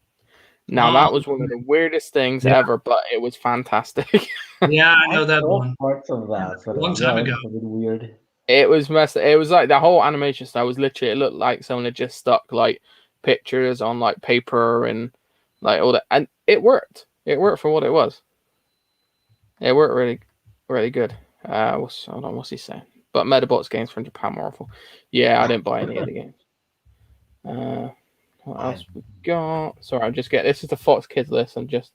Now that was one of the weirdest things ever, but it was fantastic. Yeah, I know that saw one. Parts of that, but Long time ago. it's a bit weird. It was messed. It was like the whole animation style was literally. It looked like someone had just stuck like pictures on like paper and like all that, and it worked. It worked for what it was. It worked really, really good. What's he saying? But Metabots games from Japan were awful. Yeah, I didn't buy any of the games. What else we got? Sorry, I'm just getting. This is the Fox Kids list. I'm just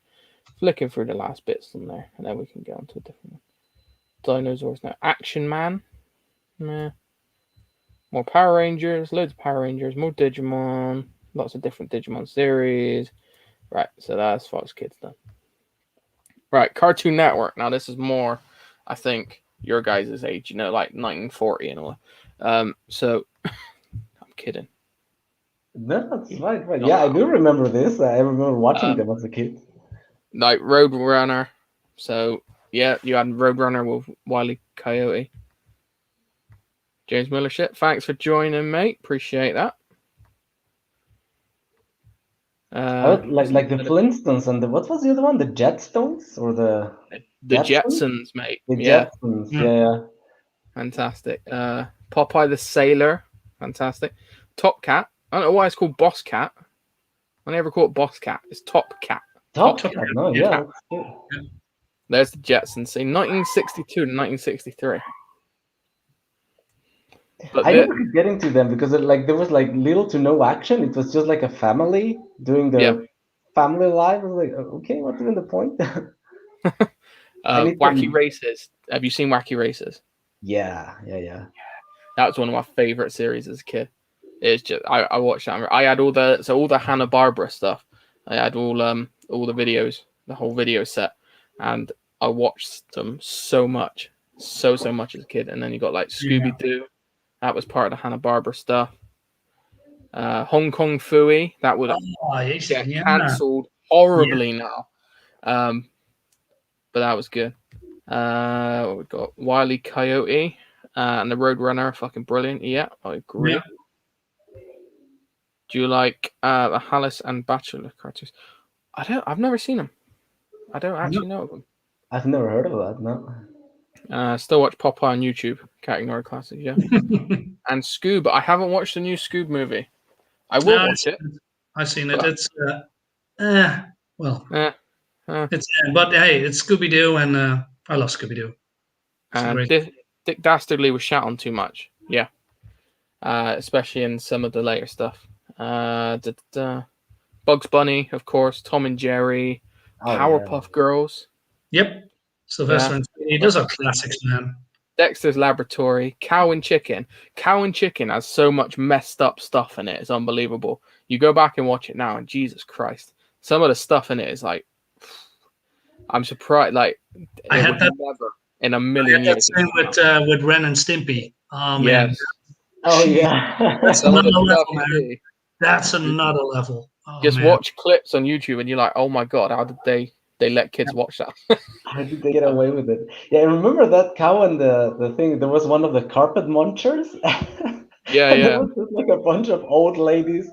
flicking through the last bits from there, and then we can go on to a different one. Dinosaurs now. Action Man. Meh. More Power Rangers. Loads of Power Rangers. More Digimon. Lots of different Digimon series. Right, so that's Fox Kids done. Right, Cartoon Network. Now this is more, I think, your guys' age. You know, like 1940 and all. So I'm kidding. No, that's right. Yeah, I do remember this. I remember watching them as a kid. Like Roadrunner. So yeah, you had Roadrunner with Wile E. Coyote. James Miller shit. Thanks for joining, mate. Appreciate that. Like the Flintstones and what was the other one? The Jetstones or the Jetsons, mate. The Yeah. Jetsons. Yeah. Fantastic. Popeye the Sailor. Fantastic. Top Cat. I don't know why it's called Boss Cat. I never call it Boss Cat. It's Top Cat. Top Cat. No, yeah. There's the Jetsons. See, 1962 to 1963. But I never could get into them because there was like little to no action. It was just like a family doing their family life. I was like, okay, what's even the point? Wacky Races. Have you seen Wacky Races? Yeah. That was one of my favorite series as a kid. It's just I watched that. I had all the Hanna-Barbera stuff. I had all the videos, the whole video set, and I watched them so much as a kid. And then you got like Scooby-Doo. That was part of the Hanna-Barbera stuff. Hong Kong Phooey. That would get cancelled horribly now. But that was good. What we got? Wile E. Coyote and the Roadrunner. Fucking brilliant. Yeah, I agree. Yeah. Do you like the Alice and Bachelor cartoons? I've never seen them. I don't actually know of them. I've never heard of that. No. Still watch Popeye on YouTube. Cat Ignore Classic, yeah. And Scoob. I haven't watched the new Scoob movie. I will watch it. I've seen it. But- It's well, Eh, it's but hey, it's Scooby Doo, and I love Scooby Doo. Dick Dastardly was shot on too much. Yeah. Especially in some of the later stuff. Bugs Bunny, of course. Tom and Jerry. Powerpuff Girls. Yep, Sylvester and Sweeney. Those are classics, man. Dexter's Laboratory. Cow and Chicken. Cow and Chicken has so much messed up stuff in it. It's unbelievable. You go back and watch it now, and Jesus Christ, some of the stuff in it is like, I'm surprised. Like, I had that never in a million years. same with Ren and Stimpy. Oh man, Yes. Oh yeah. that's Some of another the level, stuff man. you see, That's another level. Oh, just man. watch clips on YouTube, and you're like, oh my god, how did they let kids watch that? How did they get away with it? Yeah, I remember that cow and the thing. There was one of the carpet munchers. Yeah, And there yeah. was just like a bunch of old ladies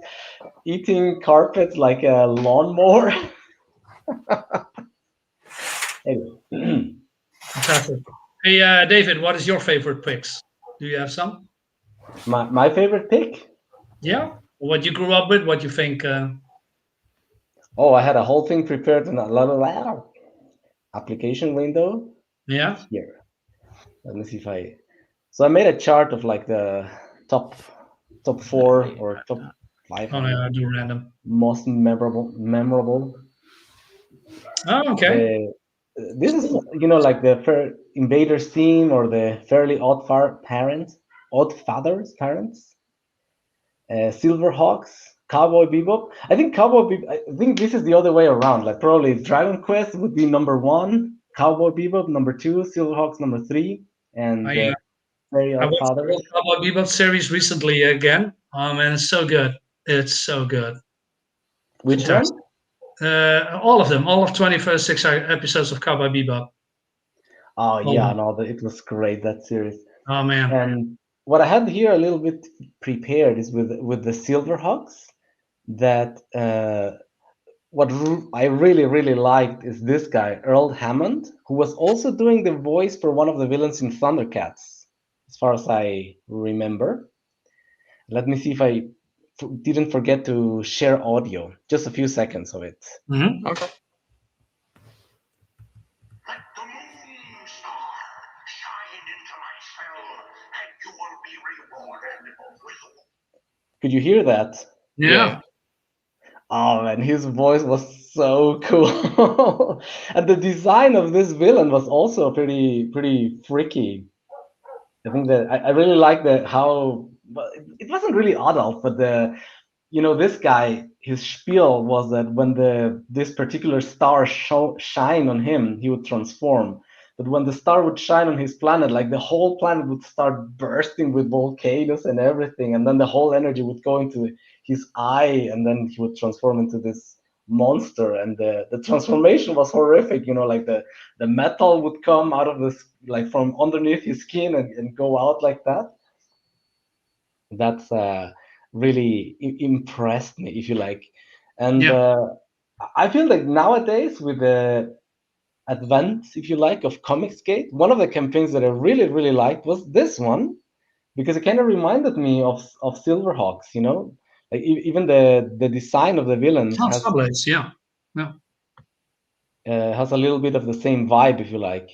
eating carpets like a lawnmower. Anyway. Fantastic. Hey, David, what is your favorite picks? Do you have some? My favorite pick? Yeah. What you grew up with? What you think? Oh, I had a whole thing prepared in a lot application window Yeah. here. Let me see if I. So I made a chart of like the top 4 or top 5 Oh no, I do random. most memorable. Oh, okay. This is like the Invaders team or the Fairly Odd Fathers parents. Silverhawks, Cowboy Bebop. I think I think this is the other way around. Like probably Dragon Quest would be number 1, Cowboy Bebop number 2, Silverhawks number 3, and Very I Odd watched Fathers. the Cowboy Bebop series recently again. Oh man, it's so good. It's so good. Which Fantastic. one? All of them. All of 26 episodes of Cowboy Bebop. Oh yeah, no, it was great, that series. Oh man. And what I had here a little bit prepared is with the Silverhawks. That I really liked is this guy Earl Hammond, who was also doing the voice for one of the villains in Thundercats, as far as I remember. Let me see if I didn't forget to share audio. Just a few seconds of it. Mm-hmm. Okay. Could you hear that? Yeah. Oh man, his voice was so cool. And the design of this villain was also pretty freaky. I think that I really like how it wasn't really adult, but this guy, his spiel was that when this particular star shine on him, he would transform. But when the star would shine on his planet, like the whole planet would start bursting with volcanoes and everything, and then the whole energy would go into his eye, and then he would transform into this monster. And the transformation was horrific. Like the metal would come out of this, like from underneath his skin, and go out like that. That's really impressed me, if you like. And I feel like nowadays with the advent, if you like, of Comicsgate, one of the campaigns that I really liked was this one, because it kind of reminded me of Silverhawks. Like even the design of the villains has a little bit of the same vibe, if you like.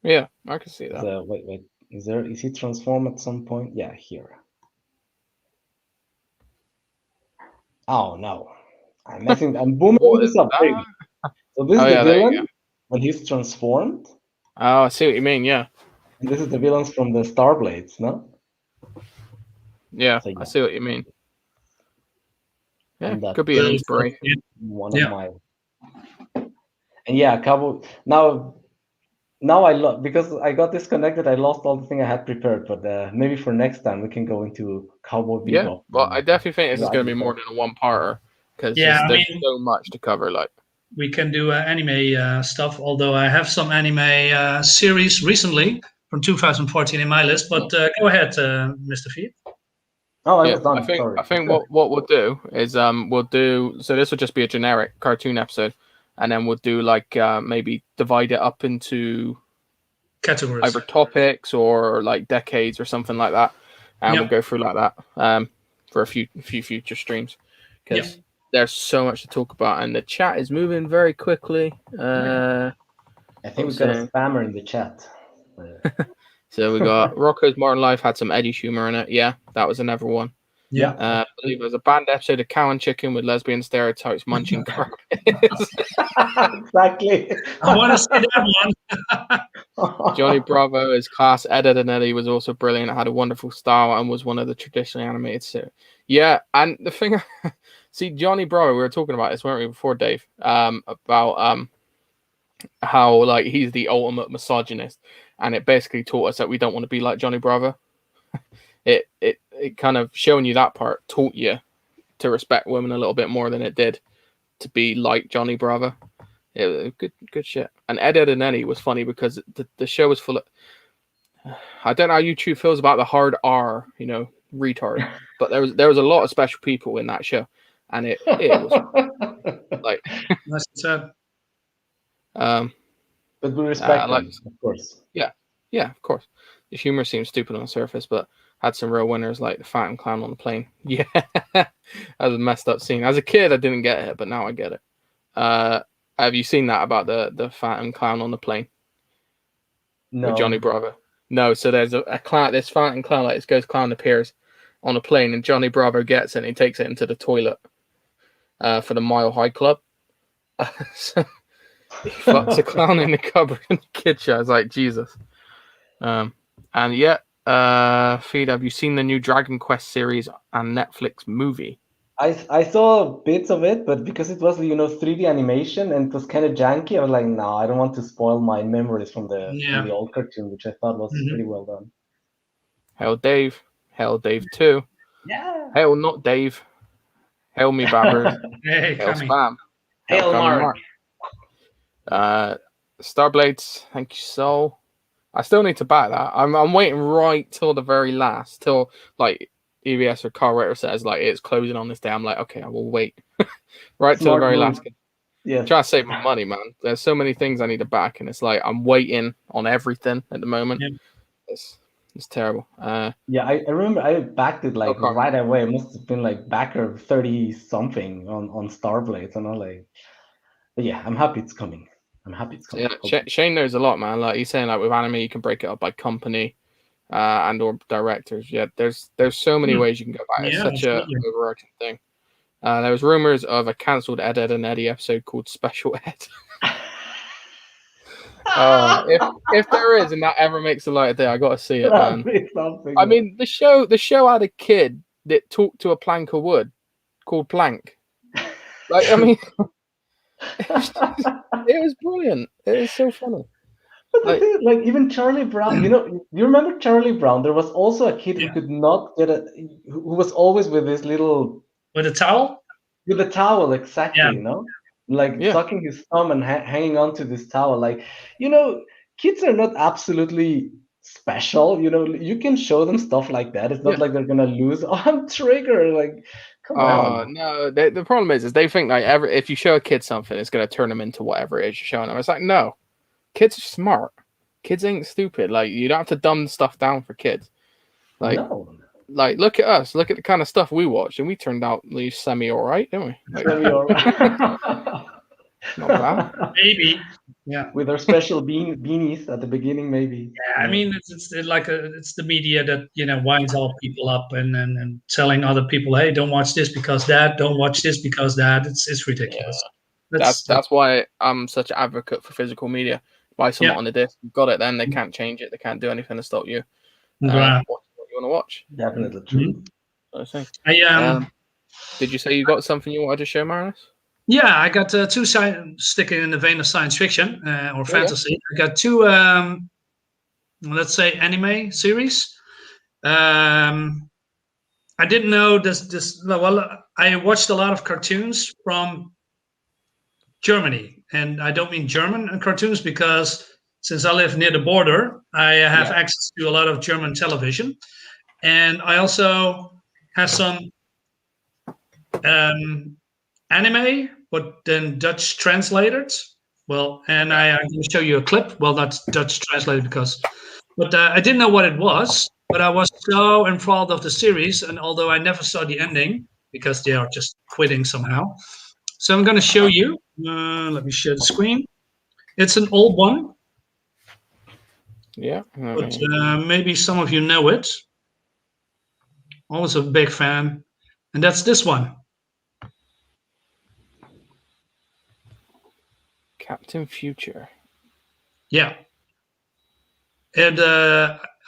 Yeah, I can see that. So, wait, is he transformed at some point? Yeah, here. Oh no, I'm booming this up big. So this is the villain when he's transformed. Oh, I see what you mean. Yeah. And this is the villains from the Starblades, no? Yeah, so, I see what you mean. Yeah, could be an inspiration. One of my. And yeah, Cowboy. Now I because I got disconnected, I lost all the thing I had prepared. But maybe for next time we can go into Cowboy Bebop. Yeah, well, I definitely think this is going to be more than a one-parter because there's so much to cover. Like we can do anime stuff. Although I have some anime series recently from 2014 in my list. But go ahead, Mr. Feet. Oh, I was done. I think what we'll do is we'll do. So this will just be a generic cartoon episode. And then we'll do like maybe divide it up into categories. either topics or like decades or something like that, and we'll go through like that for a few future streams, because there's so much to talk about, and the chat is moving very quickly. I think we've got a spammer in the chat. So we got Rocco's Modern Life had some Eddie humor in it. Yeah, that was another one. Yeah. I believe it was a banned episode of Cow and Chicken with lesbian stereotypes munching carpets. Exactly. I want to see that one. Johnny Bravo is class. Ed, Edd n Eddy was also brilliant. Had a wonderful style and was one of the traditionally animated series. Yeah, and the thing, see, Johnny Bravo, we were talking about this, weren't we, before, Dave? About how like he's the ultimate misogynist, and it basically taught us that we don't want to be like Johnny Bravo. It kind of showing you that part taught you to respect women a little bit more than it did to be like Johnny Bravo. Yeah, good shit. And Ed, Edd n Eddy was funny because the show was full of, I don't know how YouTube feels about the hard R, retard, but there was a lot of special people in that show, and it was like That's sad. But we respect them, of course. Yeah, of course. The humor seems stupid on the surface, but had some real winners like the Phantom Clown on the plane. Yeah, that was a messed up scene. As a kid, I didn't get it, but now I get it. Have you seen that about the Phantom Clown on the plane? No. With Johnny Bravo? No, so there's a clown, this Phantom Clown, like this ghost clown appears on a plane, and Johnny Bravo gets it and he takes it into the toilet for the Mile High Club. So he fucks a clown in the cupboard in the kitchen. I was like, Jesus. And yeah, Feed, have you seen the new Dragon Quest series and Netflix movie? I saw bits of it, but because it was 3D animation and it was kind of janky, I was like, no, I don't want to spoil my memories from the old cartoon, which I thought was pretty well done. Hail Dave, Hail Dave 2. Yeah. Hail not Dave. Hail me Babbers. Hey, Hail Spam. Hail Mark. Starblades, thank you, Soul. I still need to buy that. I'm waiting right till the very last, till like EBS or Car Rater says like it's closing on this day. I'm like, okay, I will wait right till the very last. Yeah, I'm trying to save my money, man. There's so many things I need to back, and it's like I'm waiting on everything at the moment. Yeah. It's terrible. Yeah, I remember I backed it like right away. It must have been like backer 30 something on Starblades, and I'm like, but yeah, I'm happy it's coming. Yeah, Shane knows a lot, man. Like he's saying, like with anime, you can break it up by company and or directors. Yeah, there's so many ways you can go about it. It's such a overarching thing. There was rumors of a cancelled Ed, Edd n Eddy episode called Special Ed. If there is, and that ever makes the light of day, I gotta see it, man. I mean, the show had a kid that talked to a plank of wood called Plank. Like, I mean. It was brilliant. It was so funny. But like even Charlie Brown, you remember Charlie Brown? There was also a kid who could not get who was always with this little with a towel. With a towel, exactly. Like sucking his thumb and hanging on to this towel. Like, kids are not absolutely special. You can show them stuff like that. It's not like they're gonna lose. Oh, I'm triggered. Like. Come on. No, the problem is they think like if you show a kid something, it's gonna turn them into whatever it is you're showing them. It's like, no, kids are smart. Kids ain't stupid. Like you don't have to dumb stuff down for kids. Like, like look at us. Look at the kind of stuff we watched, and we turned out at least semi all right, didn't we? Like, semi all right. Not bad. Maybe. Yeah. With our special beanies at the beginning, maybe. Yeah, I mean, it's like it's the media that winds all people up and telling other people, hey, don't watch this because that, don't watch this because that. It's ridiculous. Yeah. That's why I'm such an advocate for physical media. Buy something on the disc, you've got it. Then they can't change it. They can't do anything to stop you. Watch what you want to watch. Definitely true. Did you say you got something you wanted to show, Marinus? Yeah, I got two sticking in the vein of science fiction or fantasy. I got two, let's say, anime series. I didn't know this. Well, I watched a lot of cartoons from Germany, and I don't mean German cartoons because since I live near the border, I have access to a lot of German television, and I also have some anime, but then Dutch translated Well, and I'm going to show you a clip. Well, that's Dutch translated but I didn't know what it was. But I was so enthralled of the series, and although I never saw the ending because they are just quitting somehow, so I'm going to show you. Let me share the screen. It's an old one, Yeah. but maybe some of you know it. Always a big fan, and that's this one. Captain Future. Yeah, and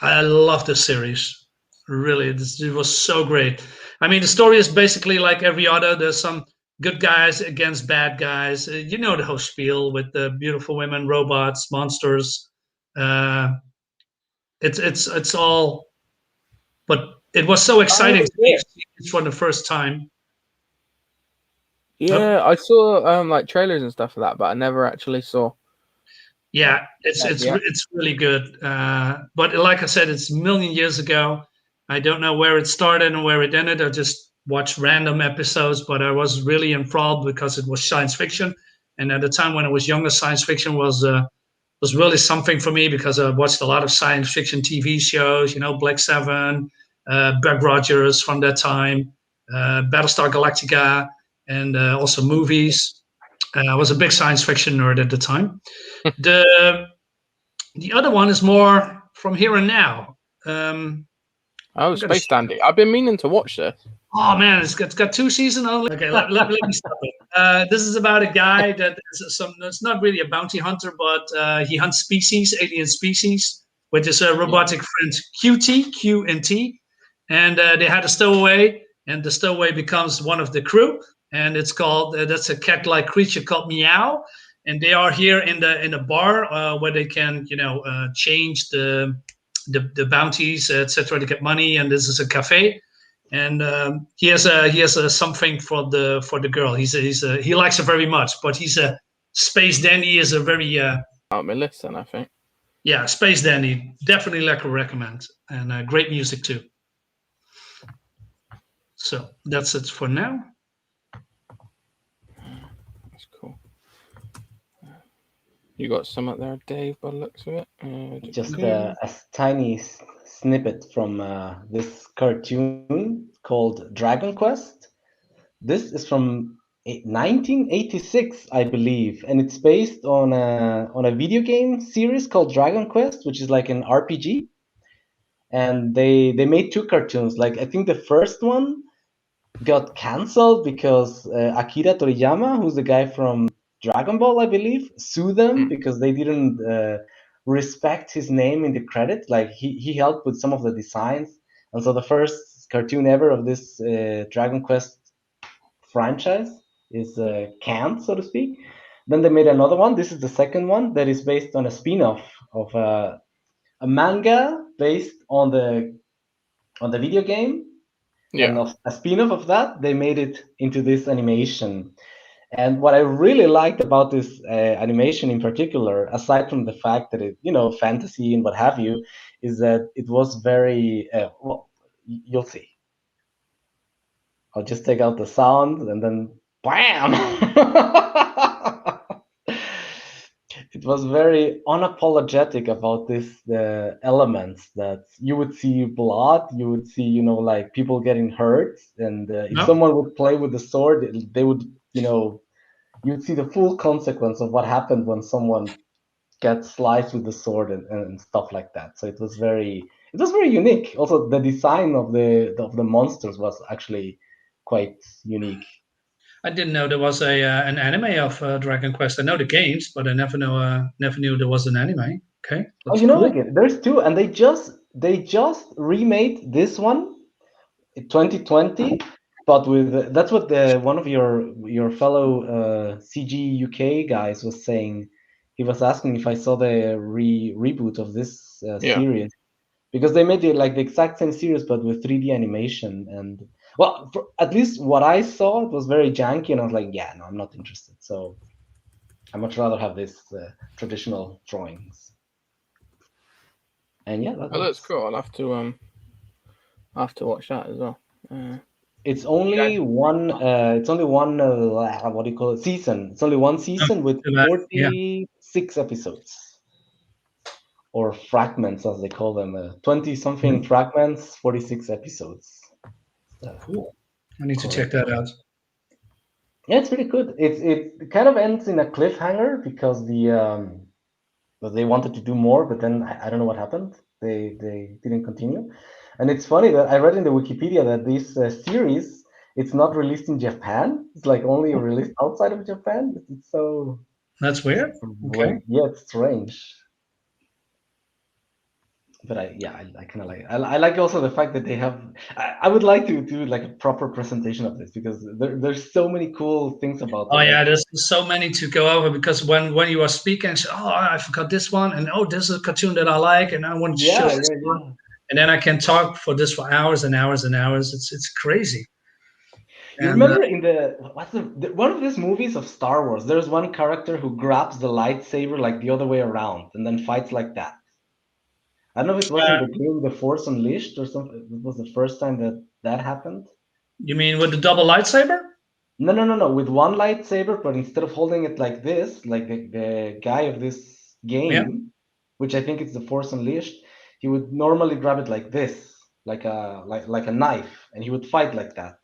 I love this series. Really, it was so great. I mean, the story is basically like every other. There's some good guys against bad guys. You know the whole spiel with the beautiful women, robots, monsters. Uh, it's all. But it was so exciting to me for the first time. Yeah, I saw like trailers and stuff for that, but I never actually saw. Yeah, it's really good. But like I said, it's a million years ago. I don't know where it started and where it ended. I just watched random episodes, but I was really enthralled because it was science fiction. And at the time when I was younger, science fiction was really something for me because I watched a lot of science fiction TV shows. You know, Black Seven, Buck Rogers from that time, Battlestar Galactica, and also movies. I was a big science fiction nerd at the time. The the other one is more from here and now. Oh, Space Dandy. I've been meaning to watch this. Oh man, it's got 2 seasons only. Okay, let me stop it. This is about a guy that is it's not really a bounty hunter, but he hunts alien species, with his robotic friend Q and T, and they had a stowaway, and the stowaway becomes one of the crew, and it's called that's a cat-like creature called Meow, and they are here in the bar where they can change the bounties, etc., to get money, and this is a cafe. And he has a something for the girl. He likes her very much, but he's a space dandy. Is a very On my list, then I think. Yeah, space dandy. Definitely like to recommend, and great music too. So that's it for now. That's cool. You got some up there, Dave, by the looks of it? Just a tiny snippet from this cartoon called Dragon Quest. This is from 1986, I believe, and it's based on a video game series called Dragon Quest, which is like an RPG. And they made 2 cartoons. Like I think the first one got canceled because Akira Toriyama, who's the guy from Dragon Ball, I believe, sued them because they didn't respect his name in the credit. Like he helped with some of the designs, and so the first cartoon ever of this Dragon Quest franchise is canned, so to speak. Then they made another one. This is the second one that is based on a spin-off of a manga based on the video game. Yeah. And a spin-off of that, they made it into this animation. And what I really liked about this animation in particular, aside from the fact that it, fantasy and what have you, is that it was very, well, you'll see. I'll just take out the sound and then bam! It was very unapologetic about the elements that you would see blood, you would see, like people getting hurt. And if someone would play with the sword, they would, you'd see the full consequence of what happened when someone gets sliced with the sword and stuff like that. So it was very unique. Also, the design of the monsters was actually quite unique. I didn't know there was an anime of Dragon Quest. I know the games, but I never knew there was an anime. Okay. Oh, cool. Again, there's 2, and they just remade this one in 2020, but with that's what one of your fellow CG UK guys was saying. He was asking if I saw the reboot of this series, because they made it like the exact same series but with 3D animation. And well, at least what I saw, it was very janky, and I was like, yeah, no, I'm not interested. So I much rather have this traditional drawings. And yeah, that's cool. I'll have to watch that as well. It's only one. It's only one. What do you call it? Season. It's only one season with Yeah. 46 episodes, or fragments, as they call them. 20 something fragments, 46 episodes. Cool. I need to Correct. check that out. Yeah, it's pretty good. It kind of ends in a cliffhanger because but they wanted to do more, but then I don't know what happened. They didn't continue. And it's funny that I read in the Wikipedia that this series, it's not released in Japan. It's like only released outside of Japan. It's so That's weird. Okay. yeah, it's strange. But I kind of like I like also the fact that they have. I would like to do like a proper presentation of this because there's so many cool things about Oh it. yeah, Like, there's so many to go over because when you are speaking, say, oh, I forgot this one, and oh, this is a cartoon that I like, and I want to show this one, yeah. and then I can talk for this for hours and hours and hours. It's crazy. You And remember in one of these movies of Star Wars, there's one character who grabs the lightsaber like the other way around and then fights like that. I don't know if it was in the game The Force Unleashed or something. It was the first time that happened. you mean with the double lightsaber? No. With one lightsaber, but instead of holding it like this, like the guy of this Yeah. game, which I think it's The Force Unleashed, he would normally grab it like this, like a knife, and he would fight like that.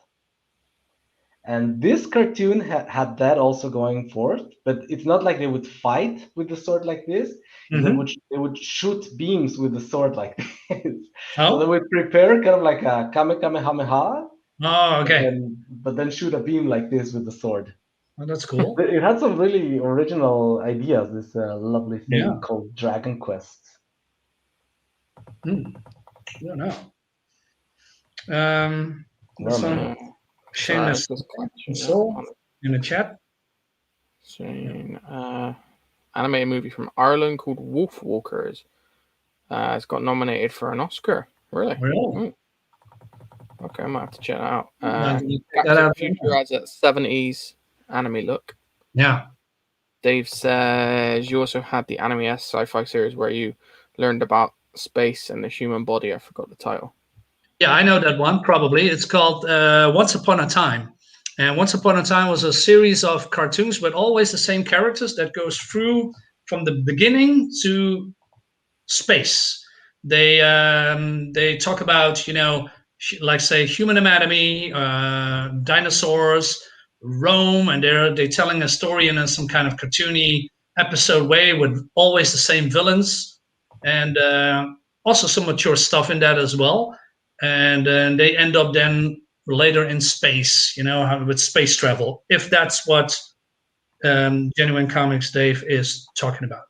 And this cartoon had that also going forth, but it's not like they would fight with the sword like this. They would shoot beams with the sword like this. So they Oh, would prepare kind of like a kamehameha, oh, okay. but then shoot a beam like this with the sword. Well, that's cool. It had some really original ideas. This lovely thing Yeah. called Dragon Quest. I don't know. What's Where am I? on Shameless Soul in the chat? Animated movie from Ireland called Wolf Walkers. It's got nominated for an Oscar. Really? Really? Okay, I might have to check that out. Check that Back to out. the Future has a 70s anime look. Yeah. Dave says you also had the Anime S sci-fi series where you learned about space and the human body. I forgot the title. Yeah, I know that one, probably. It's called Once Upon a Time. And Once Upon a Time was a series of cartoons, but always the same characters that goes through from the beginning to space. They talk about, like say human anatomy, dinosaurs, Rome, and they're telling a story in some kind of cartoony episode way with always the same villains, and also some mature stuff in that as well. And then they end up then later in space, with space travel, if that's what Genuine Comics Dave is talking about,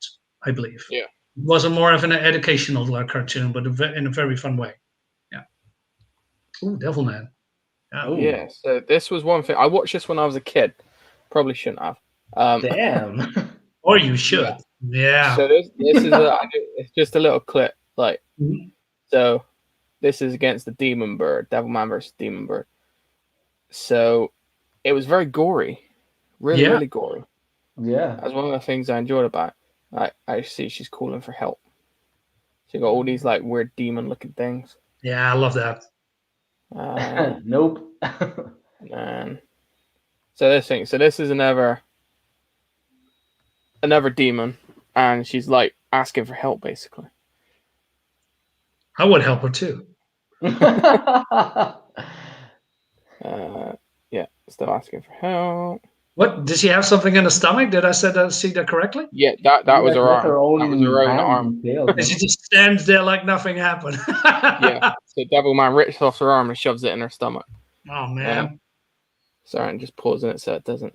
I believe. Yeah. It was more of an educational cartoon, but in a very fun way. Yeah. Ooh, Devilman. Yeah, so this was one thing. I watched this when I was a kid. Probably shouldn't have. Damn. Or you should. Yeah. So this is it's just a little clip. So this is against the Demon Bird, Devilman versus Demon Bird. So it was very gory. Really gory. Yeah. That's one of the things I enjoyed about it. I see she's calling for help. She got all these like weird demon looking things. Yeah, I love that. Nope. And so this is another demon, and she's like asking for help basically. I would help her too. Yeah, still asking for help. What, did she have something in the stomach? Did I see that correctly? Yeah, that was her arm. That was her own arm. And she just stands there like nothing happened. Yeah, so Devilman rips off her arm and shoves it in her stomach. Oh man. Sorry, I'm just pausing it so it doesn't.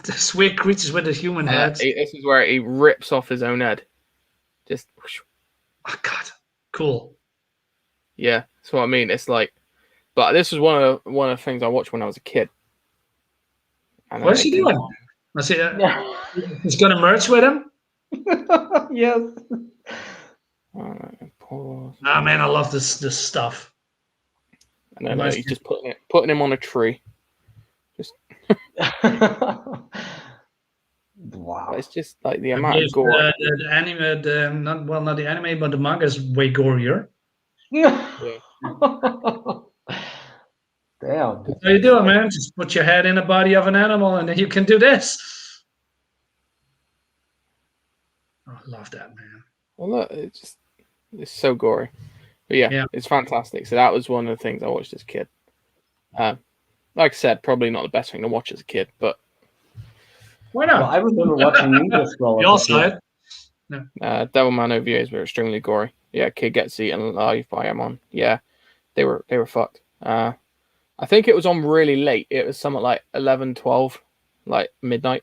This weird creatures with the human heads. This is where he rips off his own head. Just. Oh God, cool. Yeah, that's what I mean. It's like, but this was one of the things I watched when I was a kid. And what is he doing? I see. He's gonna merge with him. Yes. Pause. Ah man, I love this stuff. And then he's just putting him on a tree. Just. Wow. It's just like the I amount believe of gore. the anime, not the anime, but the manga is way gorier. Yeah. Damn. That's how you do it, man. Just put your head in the body of an animal, and then you can do this. Oh, I love that, man. Well, look, it's so gory. But yeah, Yeah. it's fantastic. So that was one of the things I watched as a kid. Like I said, probably not the best thing to watch as a kid, but Why Well, not? I remember watching Ninja Scroll. We as all a saw kid. it. Devilman OVAs were extremely gory. Yeah, kid gets eaten alive by Amon. Yeah, they were fucked. I think it was on really late. It was something like 11, 12, like midnight.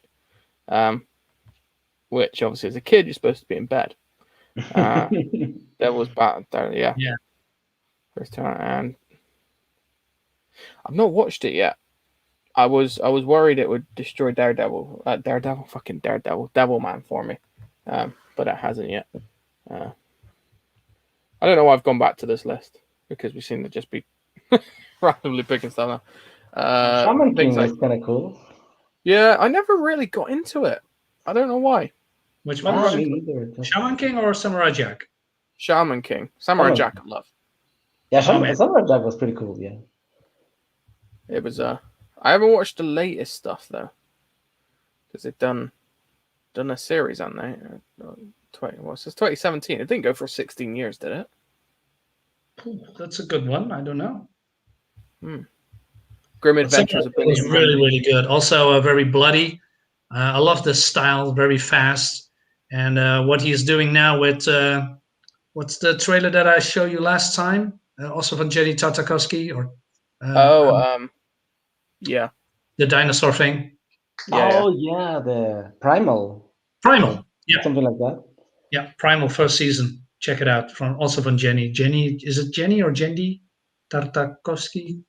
Which obviously as a kid you're supposed to be in bed. That was bad. Yeah. Yeah. First time, and I've not watched it yet. I was worried it would destroy Daredevil, fucking Daredevil, Devilman for me, but it hasn't yet. I don't know why I've gone back to this list because we seem to just be randomly picking stuff now. Shaman things King like was kind of cool. yeah, I never really got into it. I don't know why. Which one? Me neither. Shaman King or Samurai Jack? Shaman King, Samurai Shaman Jack, I love. Yeah, Oh, man. Samurai Jack was pretty cool. Yeah. It was I haven't watched the latest stuff though, because they've done a series on there. 2017. It didn't go for 16 years, did it? That's a good one. I don't know. Grim Adventures of It Billy was and really, Mandy. really good. Also, very bloody. I love the style, very fast. And what he's doing now with what's the trailer that I showed you last time? Also from Jenny Tartakovsky or Yeah. the dinosaur thing. Yeah, Yeah, the Primal. Primal. Yeah, Something like that. yeah. Primal first season. Check it out. From Jenny. Jenny, is it Jenny or Jenny Tartakovsky?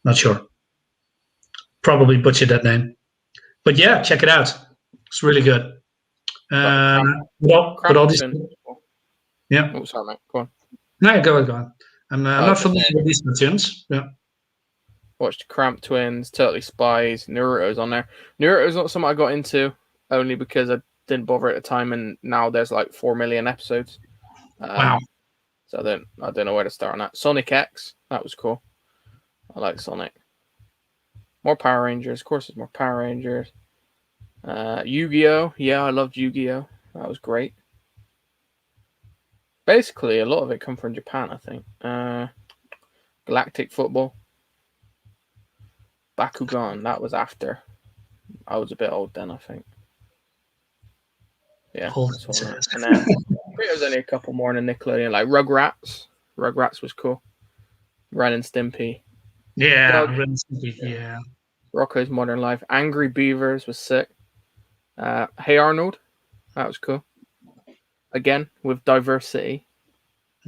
Not sure. Probably butchered that name. But yeah, check it out. It's really good. With all these, yeah. Oh, sorry, mate. Go on. No, go on. I'm not familiar saying. with these cartoons. Yeah. Watched Cramp Twins, Totally Spies, Naruto's on there. Naruto's not something I got into only because I didn't bother at the time, and now there's like 4 million episodes. Wow. So I don't know where to start on that. Sonic X, that was cool. I like Sonic. More Power Rangers, of course. There's more Power Rangers. Yu-Gi-Oh! Yeah, I loved Yu-Gi-Oh! That was great. Basically, a lot of it come from Japan, I think. Galactic Football. Bakugan, that was after. I was a bit old then, I think. Yeah. And then there was only a couple more in the Nickelodeon, like Rugrats. Rugrats was cool. Ren and Stimpy. Yeah, yeah. Rocko's Modern Life. Angry Beavers was sick. Hey Arnold, that was cool. Again, with diversity.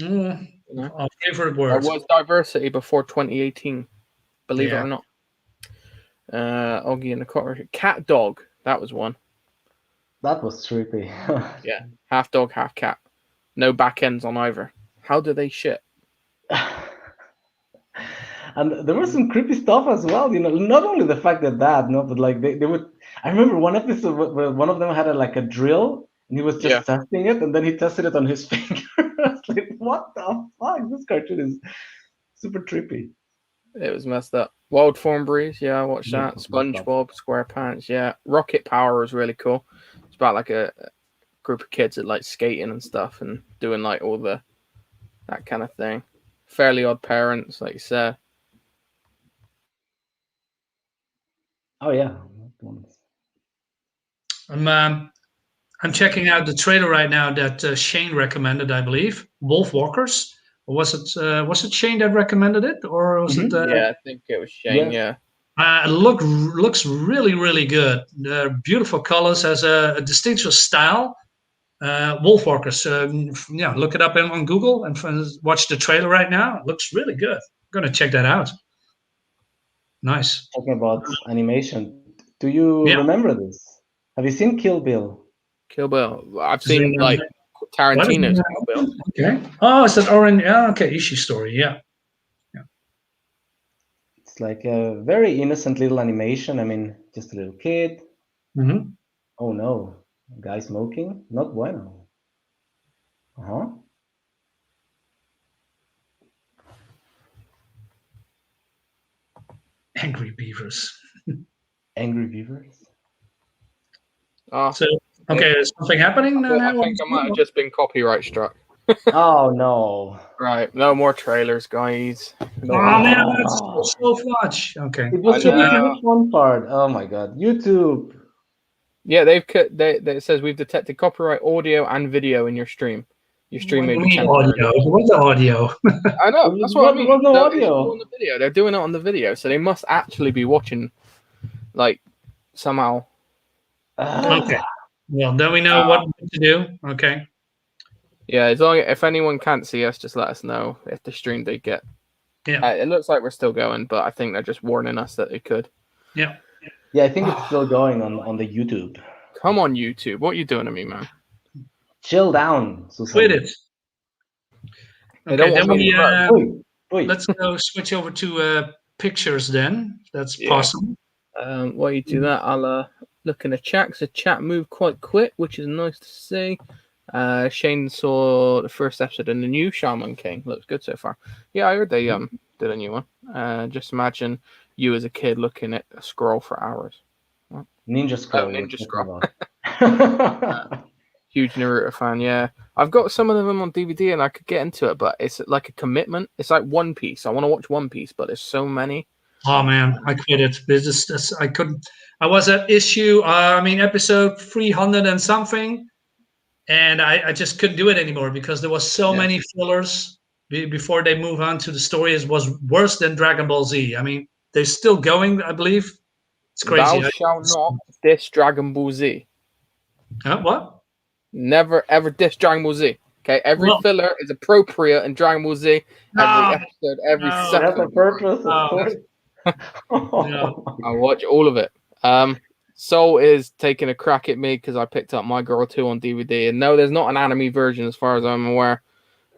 Our favorite word. There was diversity before 2018, believe it or not. Oggy and the Cat Dog, that was one. That was trippy. Yeah, half dog, half cat. No back ends on either. How do they shit? And there was some creepy stuff as well, not only the fact that but like they would. I remember one episode where one of them had a drill and he was just testing it, and then he tested it on his finger. I was like, what the fuck? This cartoon is super trippy. It was messed up. Wild Thornberrys, I watched that. SpongeBob SquarePants, Rocket Power was really cool. It's about like a group of kids that like skating and stuff and doing like all that kind of thing. Fairly Odd Parents, like you said. Oh yeah. I'm checking out the trailer right now that Shane recommended, I believe. Wolf Walkers. Or was it Shane that recommended it, or was it? I think it was Shane. Yeah. Looks really, really good. Beautiful colors, has a distinctive style. Wolf Walkers. Look it up on Google and watch the trailer right now. It looks really good. I'm gonna check that out. Nice. Talking about animation, do you remember this? Have you seen Kill Bill? Kill Bill. I've seen like Tarantino's Kill Bill. Okay. Oh, it's that orange. Yeah. Okay. Ishii story. Yeah. It's like a very innocent little animation. I mean, just a little kid. Mm-hmm. Oh no, guy smoking? Not bueno. Uh-huh. Angry Beavers. Angry Beavers? Oh, So, okay, is something happening now? I think I might have just been copyright struck. Oh no. Right, no more trailers, guys. No Oh more. man, that's so much. Okay. It was I supposed to know. be fun part. Oh my god. YouTube. Yeah, they've cut. It says we've detected copyright audio and video in your stream. Your stream What may do be you mean temporarily. audio? What's the audio? I know. That's what I There mean. was no So it's audio. all on the video. They're doing it on the video, so they must actually be watching, like, somehow. Okay. Well, then we know what to do. Okay. Yeah, as long if anyone can't see us, just let us know if the stream they get. Yeah. It looks like we're still going, but I think they're just warning us that it could. Yeah. Yeah, I think it's still going on the YouTube. Come on, YouTube. What are you doing to me, man? Chill down, Susan. Quit it. They don't Okay, then want me we to grow. Wait. let's go switch over to pictures then. If that's Yeah. possible. While you do that, I'll look in the chat. So chat moved quite quick, which is nice to see. Shane saw the first episode of the new Shaman King. Looks good so far. Yeah, I heard they did a new one. Just imagine you as a kid looking at a scroll for hours. Ninja Scroll. Ninja Scroll. Scroll. Huge Naruto fan, yeah. I've got some of them on DVD and I could get into it, but it's like a commitment. It's like One Piece. I want to watch One Piece, but there's so many. Oh man, I quit it. I couldn't. I was at episode 300 and something, and I just couldn't do it anymore because there was so many fillers before they move on to the story. It was worse than Dragon Ball Z. I mean, they're still going, I believe. It's crazy. Thou shalt not diss Dragon Ball Z. What? Never ever diss Dragon Ball Z. Okay, every filler is appropriate in Dragon Ball Z. Every episode, every second. That's a purpose, of course. I'll watch all of it. Soul is taking a crack at me because I picked up My Girl 2 on DVD. And no, there's not an anime version as far as I'm aware.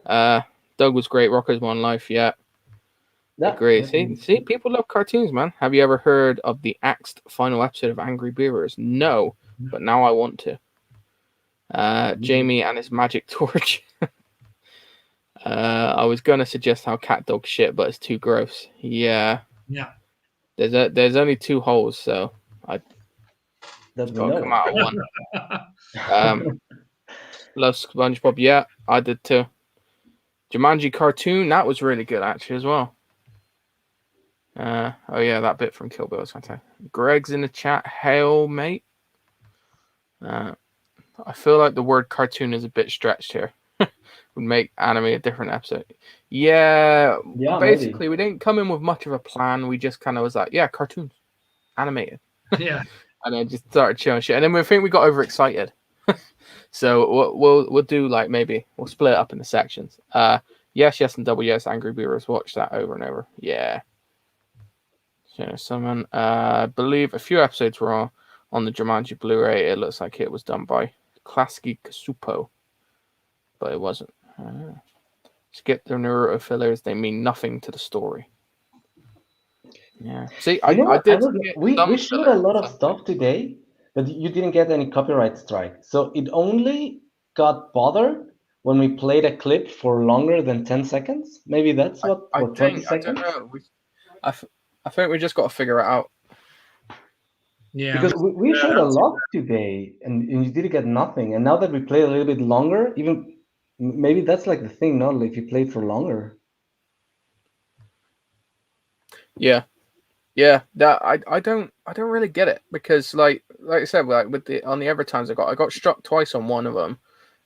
Doug was great. Rocko's One Life, yeah. Agree. See, people love cartoons, man. Have you ever heard of the axed final episode of Angry Beavers? No, but now I want to. Jamie and his magic torch. I was gonna suggest how cat dog shit, but it's too gross. Yeah. There's only 2 holes, so I That's gotta come out of one. Love SpongeBob. Yeah, I did too. Jumanji cartoon, that was really good actually as well. Oh yeah, that bit from Kill Bill was fantastic. Greg's in the chat. Hail, mate. I feel like the word cartoon is a bit stretched here. Would make anime a different episode. Yeah, basically, we didn't come in with much of a plan. We just kind of was like, yeah, cartoons, animated. Yeah. And then just started showing shit. And then we think we got overexcited. So we'll do like maybe we'll split it up into sections. Yes, and double yes. Angry Beavers. Watch that over and over. Yeah. So someone, I believe a few episodes were on the Jumanji Blu-ray. It looks like it was done by Klasky Kasupo, but it wasn't. Skip the Naruto fillers. They mean nothing to the story. Yeah. See, I did. We showed a lot of stuff today, but you didn't get any copyright strike. So it only got bothered when we played a clip for longer than 10 seconds. Maybe that's what, or 20 seconds? I don't know. I think we just got to figure it out. Yeah. Because we showed a lot today, and you didn't get nothing. And now that we play a little bit longer, even maybe that's like the thing, no? Like if you played for longer. Yeah. That I don't really get it because like I said, like with on the other times I got struck twice on one of them,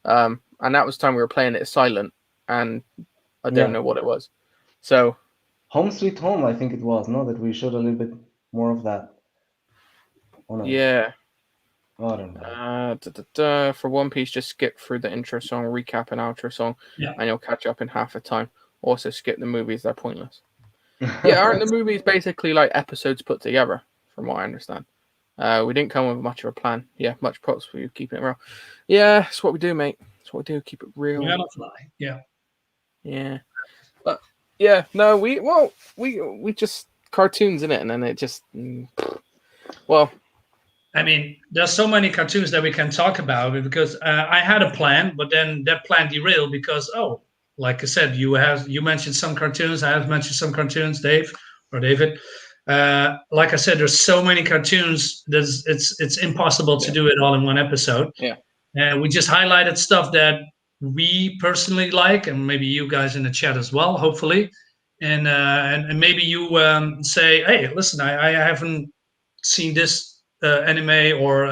and that was the time we were playing it silent, and I don't know what it was. So, Home Sweet Home, I think it was, no? That we showed a little bit more of that. Oh, no. Yeah. Oh, I don't know. For One Piece, just skip through the intro song, recap and outro song, Yeah. and you'll catch up in half the time. Also, skip the movies; they're pointless. Yeah, aren't the movies basically like episodes put together, from what I understand? We didn't come with much of a plan. Yeah, much props for you keeping it real. Yeah, that's what we do, mate. That's what we do. Keep it real. Yeah, that's lie. Yeah. Yeah. But yeah, no, we just cartoons in it, and then it just well. I mean, there's so many cartoons that we can talk about because I had a plan, but then that plan derailed because like I said, you mentioned some cartoons, I have mentioned some cartoons, Dave or David. Like I said, there's so many cartoons that it's impossible to do it all in one episode. Yeah. We just highlighted stuff that we personally like, and maybe you guys in the chat as well, hopefully. And maybe you say, hey, listen, I haven't seen this anime or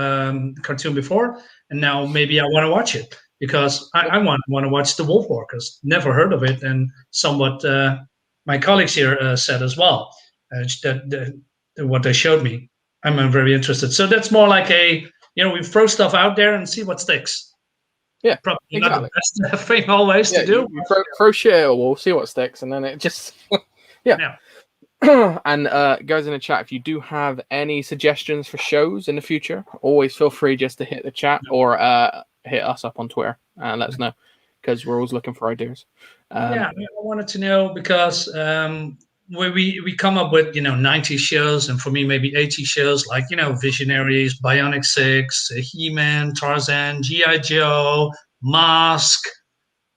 cartoon before, and now maybe I want to watch it because I want to watch the Wolf Walkers. Never heard of it, and somewhat my colleagues here said as well that what they showed me. I'm very interested. So that's more like we throw stuff out there and see what sticks. Yeah, probably exactly. not the best thing always to do. You throw shit at a wall, see what sticks, and then it just yeah. And guys in the chat, if you do have any suggestions for shows in the future, always feel free just to hit the chat or hit us up on Twitter and let us know, because we're always looking for ideas. I wanted to know because we come up with 90 shows, and for me maybe 80 shows like Visionaries, Bionic 6, He-Man, Tarzan, G.I. Joe, Mask,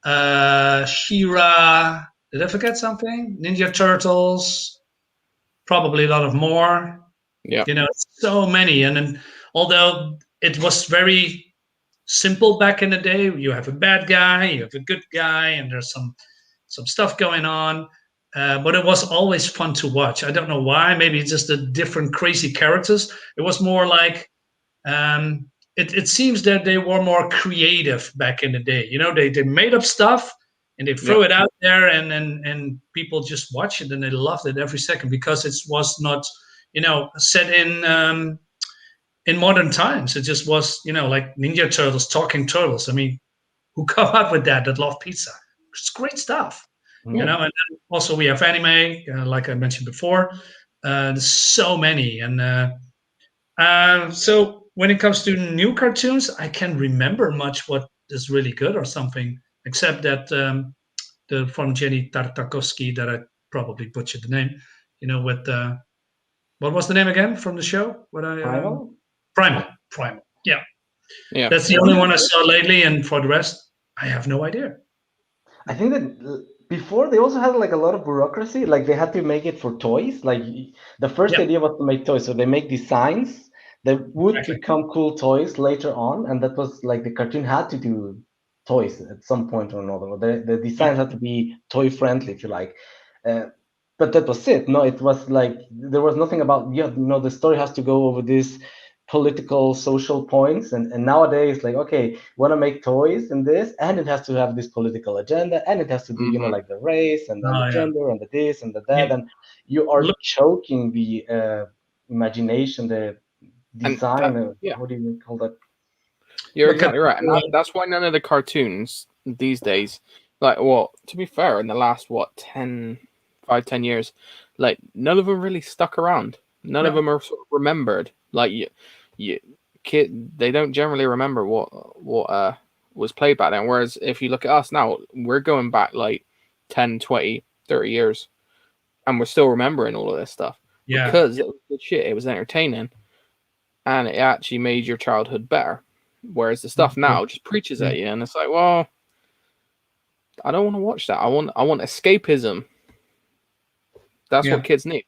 She-Ra. Did I forget something? Ninja Turtles. Probably a lot of more. Yeah. So many. And then, although it was very simple back in the day, you have a bad guy, you have a good guy, and there's some stuff going on. But it was always fun to watch. I don't know why. Maybe it's just the different crazy characters. It was more like it seems that they were more creative back in the day. They made up stuff and they throw it out there, and people just watch it and they loved it every second because it was not, set in modern times. It just was, like Ninja Turtles, talking turtles. I mean, who come up with that love pizza? It's great stuff, And then also we have anime, like I mentioned before. There's so many, and so when it comes to new cartoons, I can't remember much what is really good or something, except that the from Jenny Tartakovsky, that I probably butchered the name. With what was the name again from the show? Primal. Yeah. That's the only one I saw lately, and for the rest, I have no idea. I think that before they also had like a lot of bureaucracy. Like they had to make it for toys. Like the first idea was to make toys, so they make designs that would become cool toys later on, and that was like the cartoon had to do toys at some point or another. The designs had to be toy friendly, if you like. But that was it. No, it was like there was nothing about the story has to go over this political, social points, and nowadays, like, okay, want to make toys and this, and it has to have this political agenda, and it has to be like the race and the gender and the this and the that, and you are choking the imagination, the design. What do you call that? You're exactly right, and that's why none of the cartoons these days, like, well, to be fair, in the last 5-10 years, like none of them really stuck around. None of them are sort of remembered. Like they don't generally remember what was played back then. Whereas if you look at us now, we're going back like 10, 20, 30 years, and we're still remembering all of this stuff. Yeah, because it was good shit. It was entertaining, and it actually made your childhood better. Whereas the stuff now just preaches at you, and it's like, well, I don't want to watch that. I want escapism. That's what kids need.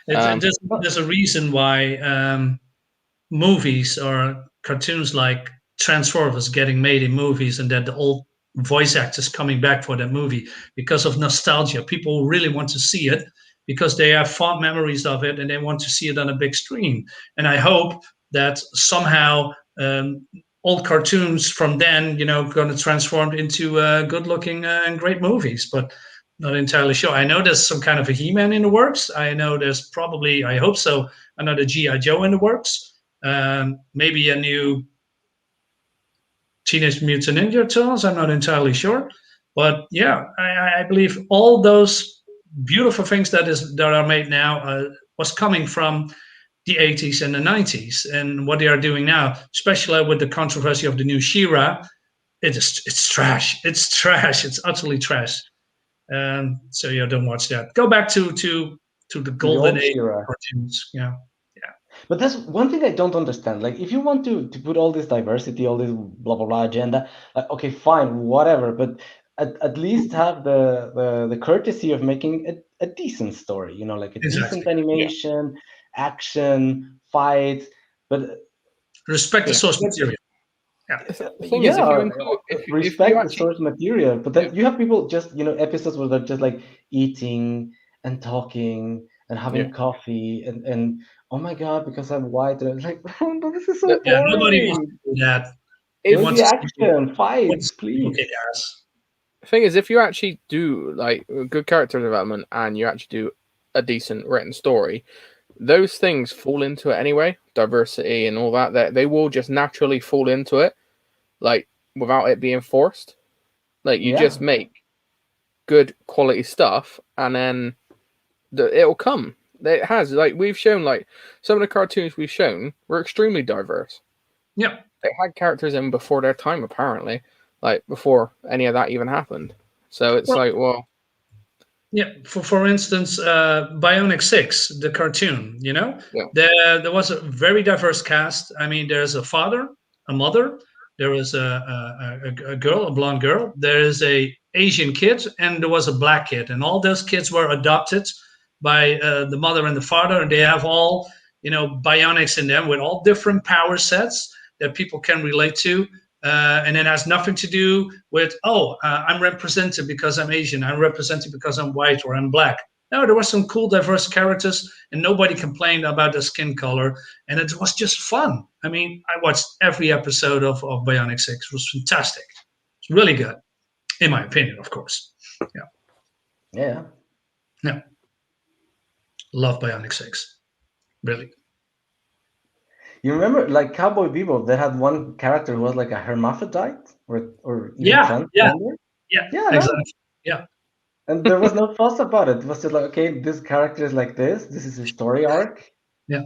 There's a reason why movies or cartoons like Transformers getting made in movies, and that the old voice actors coming back for that movie because of nostalgia. People really want to see it because they have fond memories of it, and they want to see it on a big screen. And I hope that somehow old cartoons from then, going to transform into good-looking and great movies, but not entirely sure. I know there's some kind of a He-Man in the works. I know there's probably, I hope so, another G.I. Joe in the works. Maybe a new Teenage Mutant Ninja Turtles. I'm not entirely sure. But yeah, I believe all those beautiful things that are made now was coming from the 80s and the 90s. And what they are doing now, especially with the controversy of the new She-Ra, it's trash. It's trash. It's utterly trash. So don't watch that. Go back to the golden age cartoons. Yeah. But that's one thing I don't understand. Like, if you want to put all this diversity, all this blah blah blah agenda, okay, fine, whatever. But at least have the courtesy of making a decent story. You know, like a decent Exactly. animation, action, fights. But Respect the Yeah. source material. Yeah. The thing is, if you include, if you respect the actually, source material. But then you have people just episodes where they're just like eating and talking and having yeah, coffee and oh my god, because I'm white, and it's like, oh, this is so the, Yeah. Nobody wants boring. to do that. They if Give want me to see people, action, want to fights, see people please. kick ass. the thing is, if you actually do like good character development and you actually do a decent written story, those things fall into it anyway. Diversity and all that, they will just naturally fall into it, like without it being forced. Like you Yeah, just make good quality stuff, and then it'll come. It has, like we've shown, like some of the cartoons we've shown were extremely diverse. Yeah. They had characters in before their time, apparently, like before any of that even happened. So it's Well, like, well, yeah. For instance, Bionic 6, the cartoon. yeah, There was a very diverse cast. I mean, there's a father, a mother. There was a girl, a blonde girl. There is a Asian kid, and there was a black kid, and all those kids were adopted by the mother and the father, and they have all bionics in them with all different power sets that people can relate to. And it has nothing to do with, I'm represented because I'm Asian, I'm represented because I'm white or I'm black. No, there were some cool, diverse characters, and nobody complained about their skin color, and it was just fun. I mean, I watched every episode of Bionic 6. It was fantastic. It's really good, in my opinion, of course. yeah. Yeah, love Bionic 6. Really. You remember, like Cowboy Bebop, they had one character who was like a hermaphrodite or even Yeah, yeah, transgender. yeah, Yeah, no. exactly. Yeah, And there was no fuss about it. It was just like, okay, this character is like this. This is his story arc. yeah,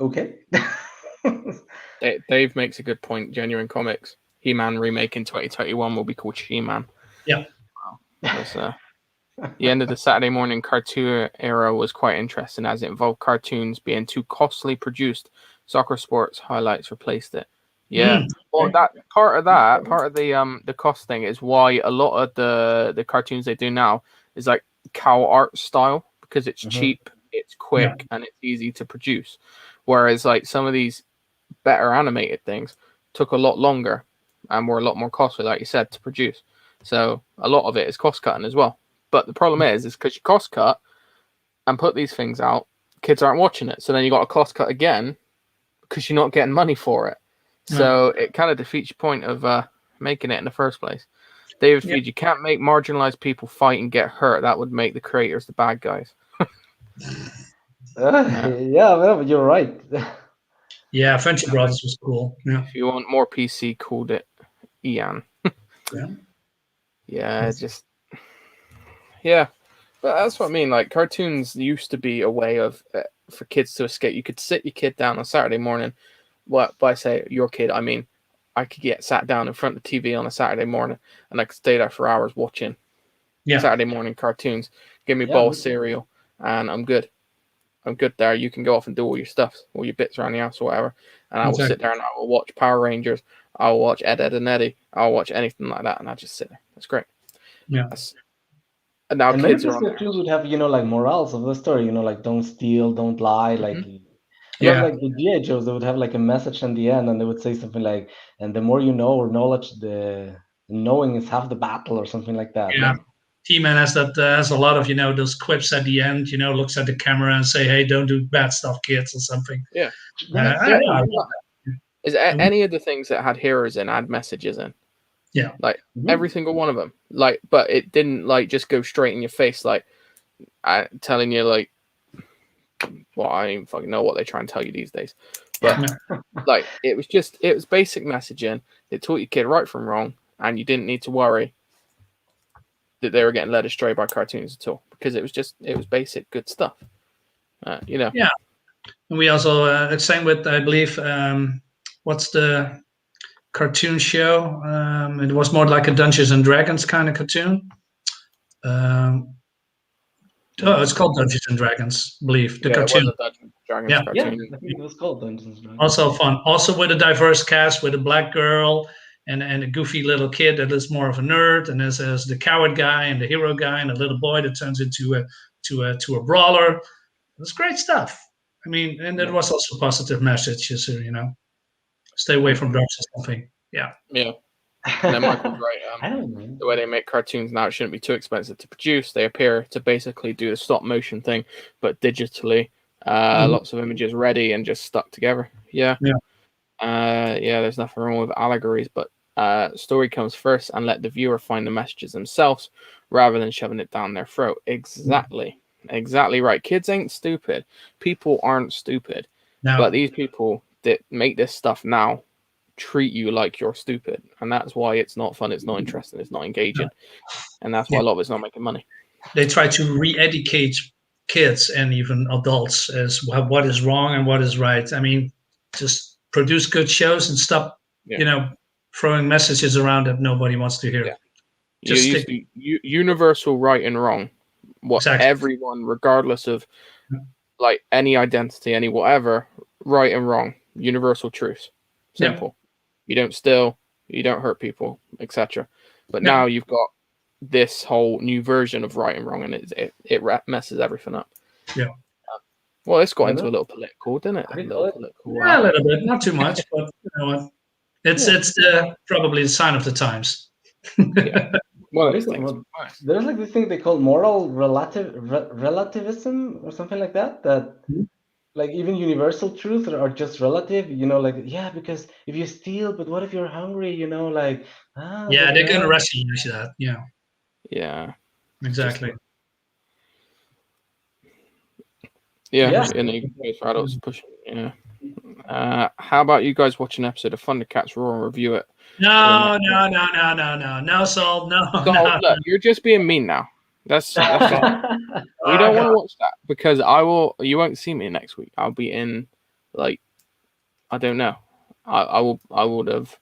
Okay. Dave makes a good point. Genuine Comics He-Man remake in 2021 will be called She-Man. yeah. The end of the Saturday morning cartoon era was quite interesting, as it involved cartoons being too costly produced. Soccer sports highlights replaced it. Yeah, well, that part of the cost thing is why a lot of the cartoons they do now is like cow art style, because it's cheap, it's quick, and it's easy to produce. Whereas like some of these better animated things took a lot longer and were a lot more costly, like you said, to produce. So a lot of it is cost cutting as well. But the problem is because you cost cut and put these things out, kids aren't watching it. So then you got to cost cut again because you're not getting money for it. So it kind of defeats your point of making it in the first place. David Feed, you can't make marginalized people fight and get hurt. That would make the creators the bad guys. Yeah, well, you're right. Yeah, Venture Brothers was cool. Yeah. If you want more PC, called it Ian. Yeah. Yeah, just yeah. But that's what I mean. Like cartoons used to be a way of for kids to escape. You could sit your kid down on Saturday morning. Well, by say your kid, I mean I could get sat down in front of the TV on a Saturday morning and I could stay there for hours watching Saturday morning cartoons. Give me a bowl of cereal and I'm good. I'm good there. You can go off and do all your stuff, all your bits around the house or whatever. And I will sit there and I will watch Power Rangers. I'll watch Ed, Edd and Eddy. I'll watch anything like that, and I'll just sit there. That's great. Yeah. And now and kids many are on cartoons would have, like morals of the story, like don't steal, don't lie, like Yeah. like the G.I. Joes, they would have like a message in the end, and they would say something like, "And the more you know, or knowledge, the knowing is half the battle," or something like that. Yeah. Like, He-Man has a lot of those quips at the end. Looks at the camera and say, "Hey, don't do bad stuff, kids," or something. Yeah. Is any of the things that had heroes in had messages in? Yeah. Like every single one of them. Like, but it didn't like just go straight in your face, like telling you like, well, I don't even fucking know what they try and tell you these days. But like, it was basic messaging. It taught your kid right from wrong, and you didn't need to worry that they were getting led astray by cartoons at all, because it was basic good stuff. Yeah. And we also same with, I believe, what's the cartoon show? It was more like a Dungeons and Dragons kind of cartoon. Oh, it's called Dungeons and Dragons, I believe. The Yeah, it cartoon. was a Dungeons and Dragons Yeah. Yeah, cartoon. I think it was called Dungeons and Dragons. Also fun. Also with a diverse cast, with a black girl and a goofy little kid that is more of a nerd, and there's the coward guy and the hero guy and a little boy that turns into a brawler. It's great stuff. I mean, and there was also positive messages, stay away from drugs or something. Yeah. Yeah. And then Michael's right. I don't know. The way they make cartoons now, it shouldn't be too expensive to produce. They appear to basically do the stop motion thing, but digitally. Lots of images ready and just stuck together. Yeah. There's nothing wrong with allegories, but story comes first and let the viewer find the messages themselves rather than shoving it down their throat. Exactly right. Kids ain't stupid. People aren't stupid. No. But these people that make this stuff now treat you like you're stupid, and that's why it's not fun, it's not interesting, it's not engaging, and that's why a lot of it's not making money. They try to re-educate kids and even adults as what is wrong and what is right. I mean, just produce good shows and stop, throwing messages around that nobody wants to hear. Just universal right and wrong. What everyone, regardless of like any identity, any whatever, right and wrong, universal truths. Simple. You don't steal, you don't hurt people, etc. But now you've got this whole new version of right and wrong, and it messes everything up. Yeah. Well, it's got into a little political, didn't it? A little bit, not too much, but you know what? It's probably the sign of the times. Well, there's like this thing they call moral relativism or something like that. Like even universal truths are just relative. Because if you steal, but what if you're hungry? They're gonna rationalize that. Yeah, exactly. And for adults pushing. How about you guys watch an episode of Thundercats Raw and review it? No, Saul, no. Look, you're just being mean now. That's it. We don't want to watch that because you won't see me next week. I'll be in, I don't know. I would have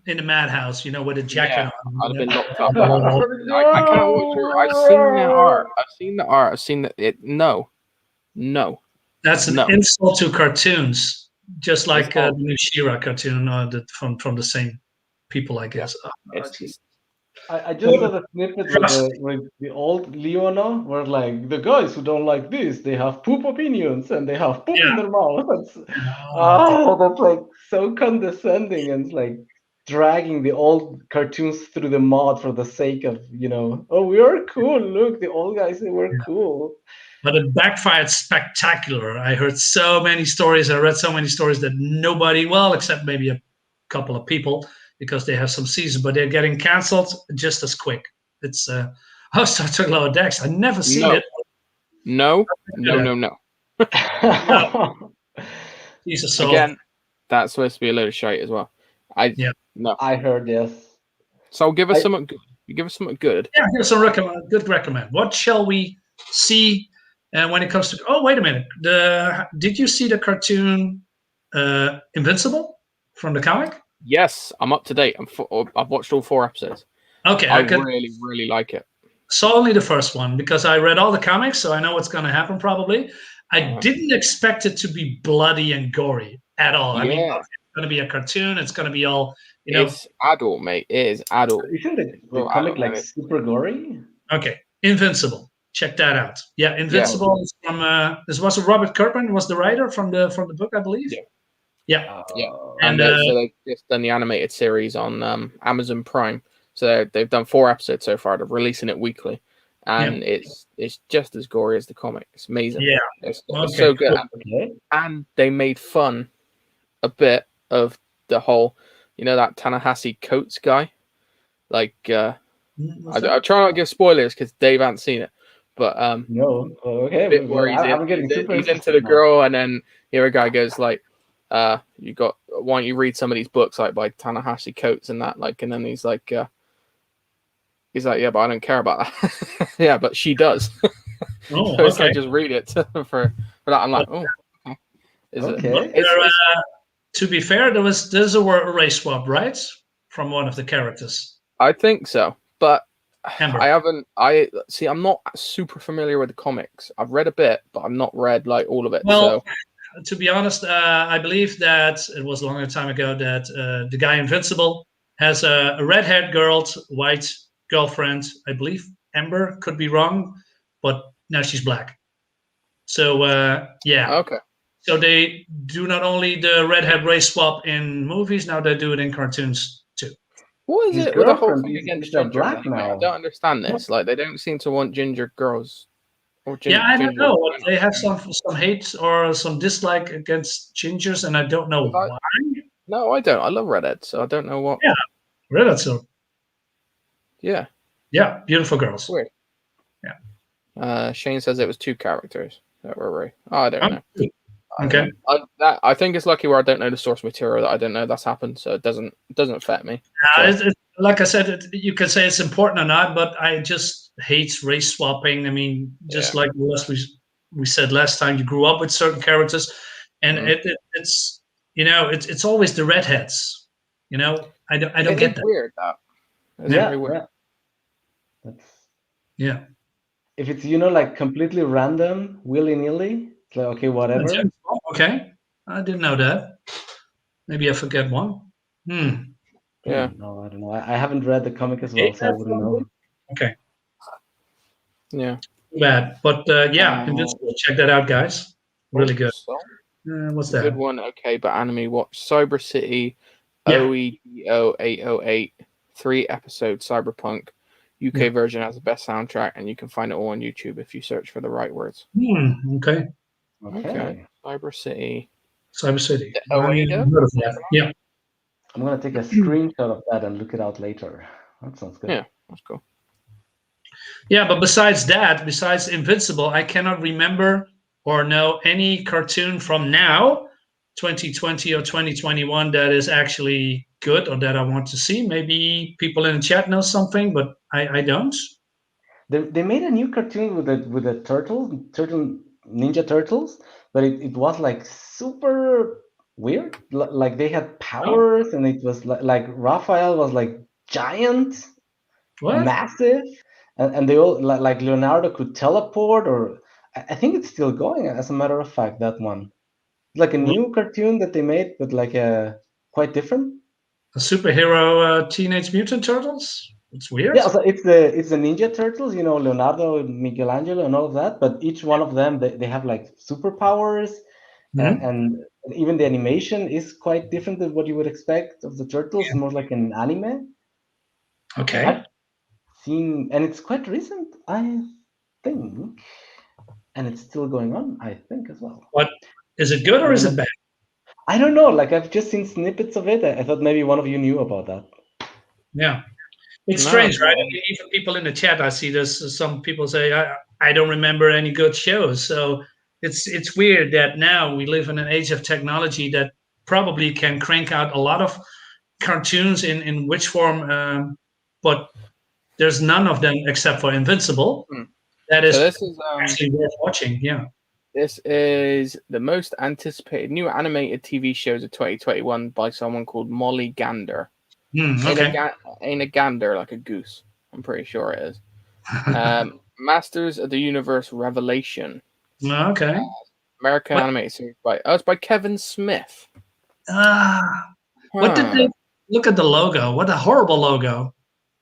in the madhouse, with a jacket on. I'd have been locked up. I can't watch her. I've seen the art. I've seen it. No. That's an insult to cartoons, just like the new She-Ra cartoon from the same people, I guess. I just saw the snippet with the old Leona, where like the guys who don't like this, they have poop opinions and they have poop in their mouth. That's like so condescending and like dragging the old cartoons through the mud for the sake of we are cool. Look, the old guys say we're cool. But it backfired spectacular. I heard so many stories. I read so many stories that nobody, except maybe a couple of people, because they have some season, but they're getting canceled just as quick. It's Star Trek Lower Decks. I never seen it. No. Jesus, again, that's supposed to be a load of shite as well. No. I heard yes. So give us something good. You give us something good. Yeah, here's some recommend. What shall we see? And when it comes to wait a minute, did you see the cartoon Invincible from the comic? Yes, I'm up to date. I've watched all 4 episodes. Okay, I really, really like it. Saw only the first one because I read all the comics, so I know what's going to happen probably. I didn't expect it to be bloody and gory at all. I mean, it's going to be a cartoon. It's going to be all, It's adult, mate. It is adult. Isn't the comic like super gory? Okay, Invincible. Check that out. Yeah, Invincible is from. This was Robert Kirkman was the writer from the book, I believe. Yeah. And so they've just done the animated series on Amazon Prime. So they've done 4 episodes so far. They're releasing it weekly, and it's just as gory as the comic. It's amazing. Yeah, it's so good. And they made fun a bit of the whole, that Ta-Nehisi Coates guy. Like, I'll try not to give spoilers because Dave hasn't seen it. But no, okay. Where he's into the girl, and then here a guy goes like, why don't you read some of these books like by Ta-Nehisi Coates and that, like, and then he's like, yeah, but I don't care about that. Yeah, but she does. Oh, so it's like, just read it for that. I'm like, to be fair, there's a race swap, right, from one of the characters. I think so, but Amber. I haven't. I see. I'm not super familiar with the comics. I've read a bit, but I've not read like all of it. Well, So to be honest, I believe that it was a long time ago that the guy Invincible has a red-haired girl, white girlfriend. I believe Amber, could be wrong, but now she's black. So yeah. okay. So they do not only the redhead race swap in movies, now they do it in cartoons too. What is His it with the whole girlfriend thing is against a ginger? black Anyway? I now. don't understand this. Like they don't seem to want ginger girls. Or Yeah, I don't ginger. know. They have some hate or some dislike against gingers, and I don't know Because why. No, I don't. I love redhead, so I don't know what. Yeah. Redheads are, Yeah, yeah, beautiful girls. weird. Yeah. Shane says it was 2 characters that were right. Oh, I don't know. Okay. I think it's lucky where I don't know the source material that I don't know that's happened, so it doesn't affect me. Like I said, you can say it's important or not, but I just hate race swapping. I mean, just like we said last time, you grew up with certain characters, and it's it's always the redheads. I don't get that. Weird that. It's Yeah, very weird. yeah. That's Yeah. if it's like completely random, willy-nilly, it's like okay, whatever. Okay, I didn't know that. Maybe I forget one. Yeah. No, I don't know. I haven't read the comic as well, so I wouldn't know. Okay. Yeah. Too bad, but yeah, Invincible. Check that out, guys. Really good. What's that? Good one. Okay, but anime watch Cyber City, Yeah. OEDO 808, 3-episode Cyberpunk. UK version has the best soundtrack, and you can find it all on YouTube if you search for the right words. Okay. Okay. Cyber City. Cyber City. OEDO? Yeah. I'm gonna take a screenshot of that and look it out later. That sounds good. Yeah, that's cool. Yeah, but besides Invincible, I cannot remember or know any cartoon from now, 2020 or 2021, that is actually good or that I want to see. Maybe people in the chat know something, but I don't. They made a new cartoon with the turtle Ninja Turtles, but it was like super weird. Like they had powers, and it was like Raphael was like giant, massive, and they all like Leonardo could teleport, or I think it's still going. As a matter of fact, that one, like a new cartoon that they made, but like quite different. A superhero Teenage Mutant Turtles. It's weird. Yeah, so it's the Ninja Turtles, Leonardo, Michelangelo, and all of that. But each one of them, they have like superpowers, and even the animation is quite different than what you would expect of the Turtles. More like an anime. Okay. I've seen, and it's quite recent, I think, and it's still going on, I think, as well. What is it good or is it bad? I don't know. Like I've just seen snippets of it. I thought maybe one of you knew about that. Yeah. It's strange, right? I mean, even people in the chat, I see this. Some people say, I don't remember any good shows. So it's weird that now we live in an age of technology that probably can crank out a lot of cartoons in which form, but there's none of them except for Invincible. That is, this is actually worth watching. Yeah. This is the most anticipated new animated TV shows of 2021 by someone called Molly Gander. Okay. Ain't a gander like a goose. I'm pretty sure it is. Masters of the Universe Revelation. Okay. American animated series it's by Kevin Smith. What did they look at the logo? What a horrible logo.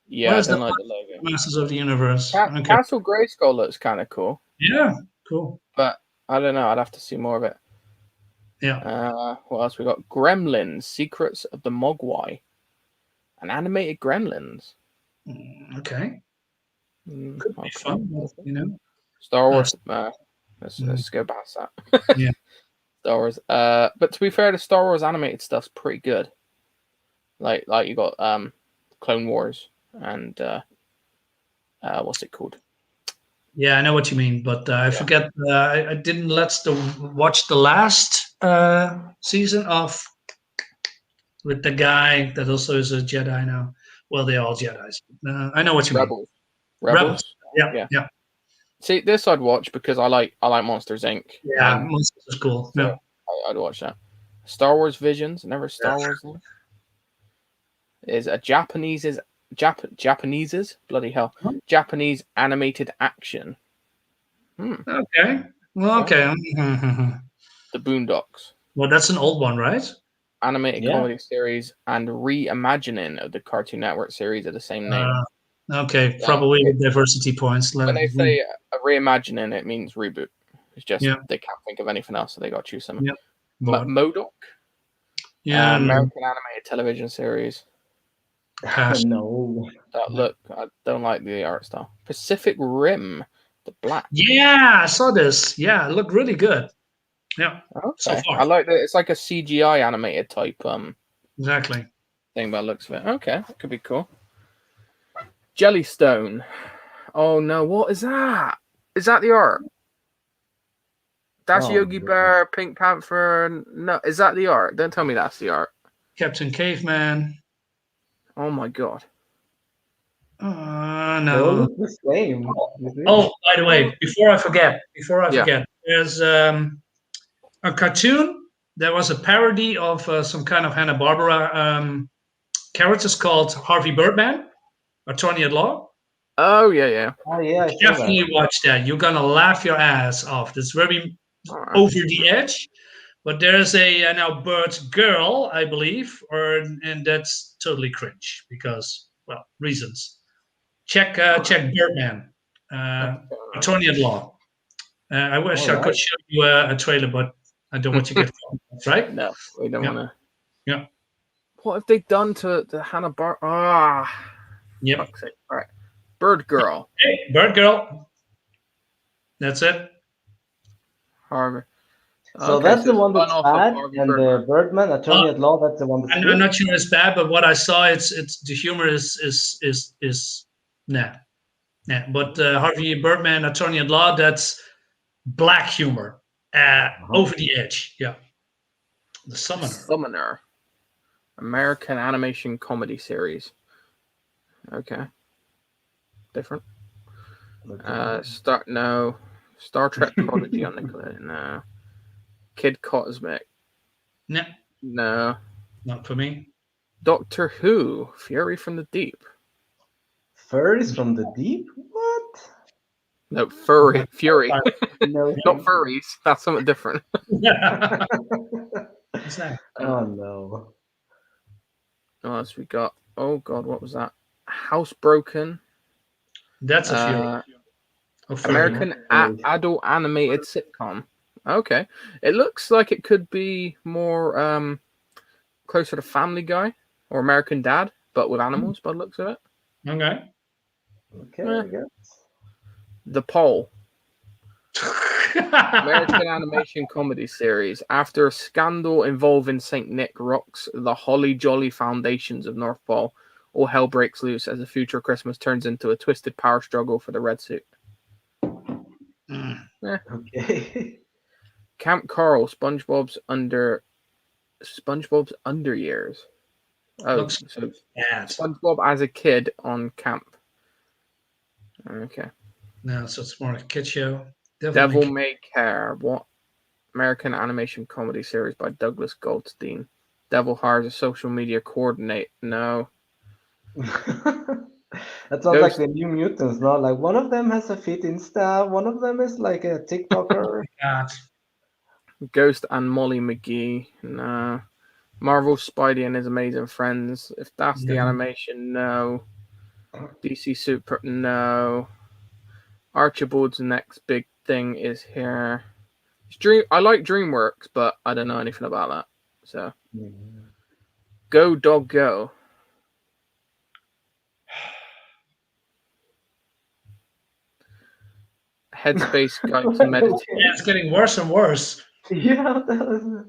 Yeah, I don't like the logo. Masters of the Universe. Castle Grayskull looks kind of cool. Yeah, cool. But I don't know. I'd have to see more of it. Yeah. What else we got? Gremlins: Secrets of the Mogwai. An animated Gremlins. Okay. Could be fun, Star Wars. Let's go past that. Yeah. Star Wars. But to be fair, the Star Wars animated stuff's pretty good. Like you got Clone Wars and what's it called? Yeah, I know what you mean, but I forget. I didn't watch the last season of with the guy that also is a Jedi now. Well, they're all Jedis. I know what you mean. Rebels. Yeah. See, this I'd watch because I like Monsters Inc. Yeah, Monsters is cool. So yeah, I'd watch that. Star Wars Visions, never Star Wars. Is a Japanese Japanese's bloody hell. Huh? Japanese animated action. Okay. Well, okay. The Boondocks. Well, that's an old one, right? Animated Yeah. comedy series and reimagining of the Cartoon Network series of the same name. Okay, Yeah. probably with diversity points. When they say a reimagining, it means reboot. It's just Yeah. they can't think of anything else, so they got to choose something. Yeah. But, MODOK, yeah, no. American animated television series. Pass. No. Look, I don't like the art style. Pacific Rim, the black. Yeah, I saw this. Yeah, it looked really good. Yeah, so Okay, far. I like that. It's like a CGI animated type Exactly. thing by the looks of it. Okay, that could be cool. Jellystone. Oh no, what is that? Is that the art? That's Oh, Yogi goodness. Bear, Pink Panther. No, is that the art? Don't tell me that's the art. Captain Caveman. Oh my god. They all No. look the same. you see? Oh, by the way, before I forget, Yeah. there's a cartoon. There was a parody of some kind of Hanna-Barbera characters called Harvey Birdman, Attorney at Law. Oh yeah. Oh yeah, I saw that. Definitely watch that. You're gonna laugh your ass off. It's very All right. over the edge. But there's a now Bird girl, I believe, and that's totally cringe because, well, reasons. Check Birdman, Attorney at Law. I wish I could show you a trailer, but I don't want you to get from right? No, we don't Yeah. want to. Yeah. What have they done to the Hanna-Barbera? Ah, Yep. fuck's sake. All right, Bird Girl. Hey, Bird girl. That's it. Harvey. So Okay, that's the it's one that's spun off of bad, Harvey and Birdman. the Birdman, Attorney at Law, that's the one that's I'm good. not sure it's bad, but what I saw, it's the humor is nah. But Harvey Birdman, Attorney at Law, that's black humor, over the edge. Yeah, the Summoner. Summoner. American animation comedy series. Okay. Different. Star Trek Prodigy on Nickelodeon. No. Kid Cosmic. Nah, No. not for me. Doctor Who. Fury from the Deep. Furries from the deep? What? No, Fury. No. Not furries. That's something different. What's that? Oh no. What else we got? Oh god, what was that? Housebroken. That's a Fury. American adult animated sitcom. Okay. It looks like it could be more closer to Family Guy or American Dad, but with animals by the looks of it. Okay. Okay, I guess. The Pole. American animation comedy series. After a scandal involving St. Nick rocks the holly jolly foundations of North Pole, all hell breaks loose as the future of Christmas turns into a twisted power struggle for the red suit. Okay. Camp Carl, SpongeBob's under years. Oh, Looks so bad. SpongeBob as a kid on camp. Okay. No, so it's more a kid show. Devil May Care. What? American animation comedy series by Douglas Goldstein. Devil hires a social media coordinator. No. That sounds like the New Mutants, no? Like one of them has a fit Insta, one of them is like a TikToker. God. Ghost and Molly McGee. No. Marvel Spidey and His Amazing Friends. If that's the animation, no. DC Super, no. Archibald's next big thing is here. I like DreamWorks, but I don't know anything about that. So, Go Dog Go. Headspace Guide to Meditation. Yeah, it's getting worse and worse. Yeah, that was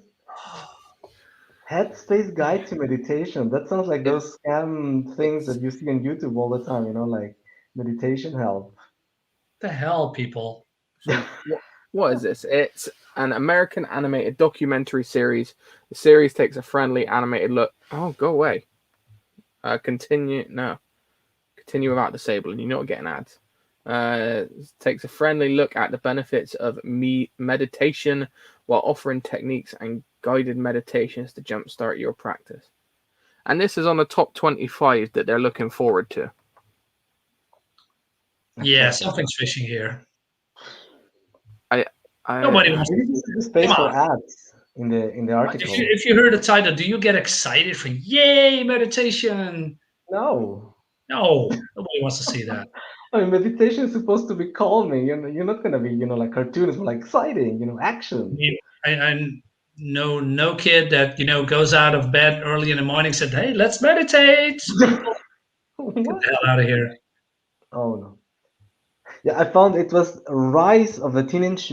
Headspace Guide to Meditation. That sounds like those scam things that you see on YouTube all the time, like meditation help. The hell, people. So, what is this? It's an American animated documentary series. The series takes a friendly animated look. Oh, go away. Continue without disabling. You're not getting ads. Takes a friendly look at the benefits of meditation while offering techniques and guided meditations to jumpstart your practice. and this is on the top 25 that they're looking forward to. Yeah, something's fishy here. I Nobody wants Maybe this is the space Come for on. ads in the article. If you heard the title, do you get excited for yay meditation? No. No, nobody wants to see that. I mean, meditation is supposed to be calming. You're not gonna be, like cartoons, but like exciting, action. I know no kid that goes out of bed early in the morning and said, "Hey, let's meditate." Get What? the hell out of here. Oh no. Yeah, I found it was Rise of the Teenage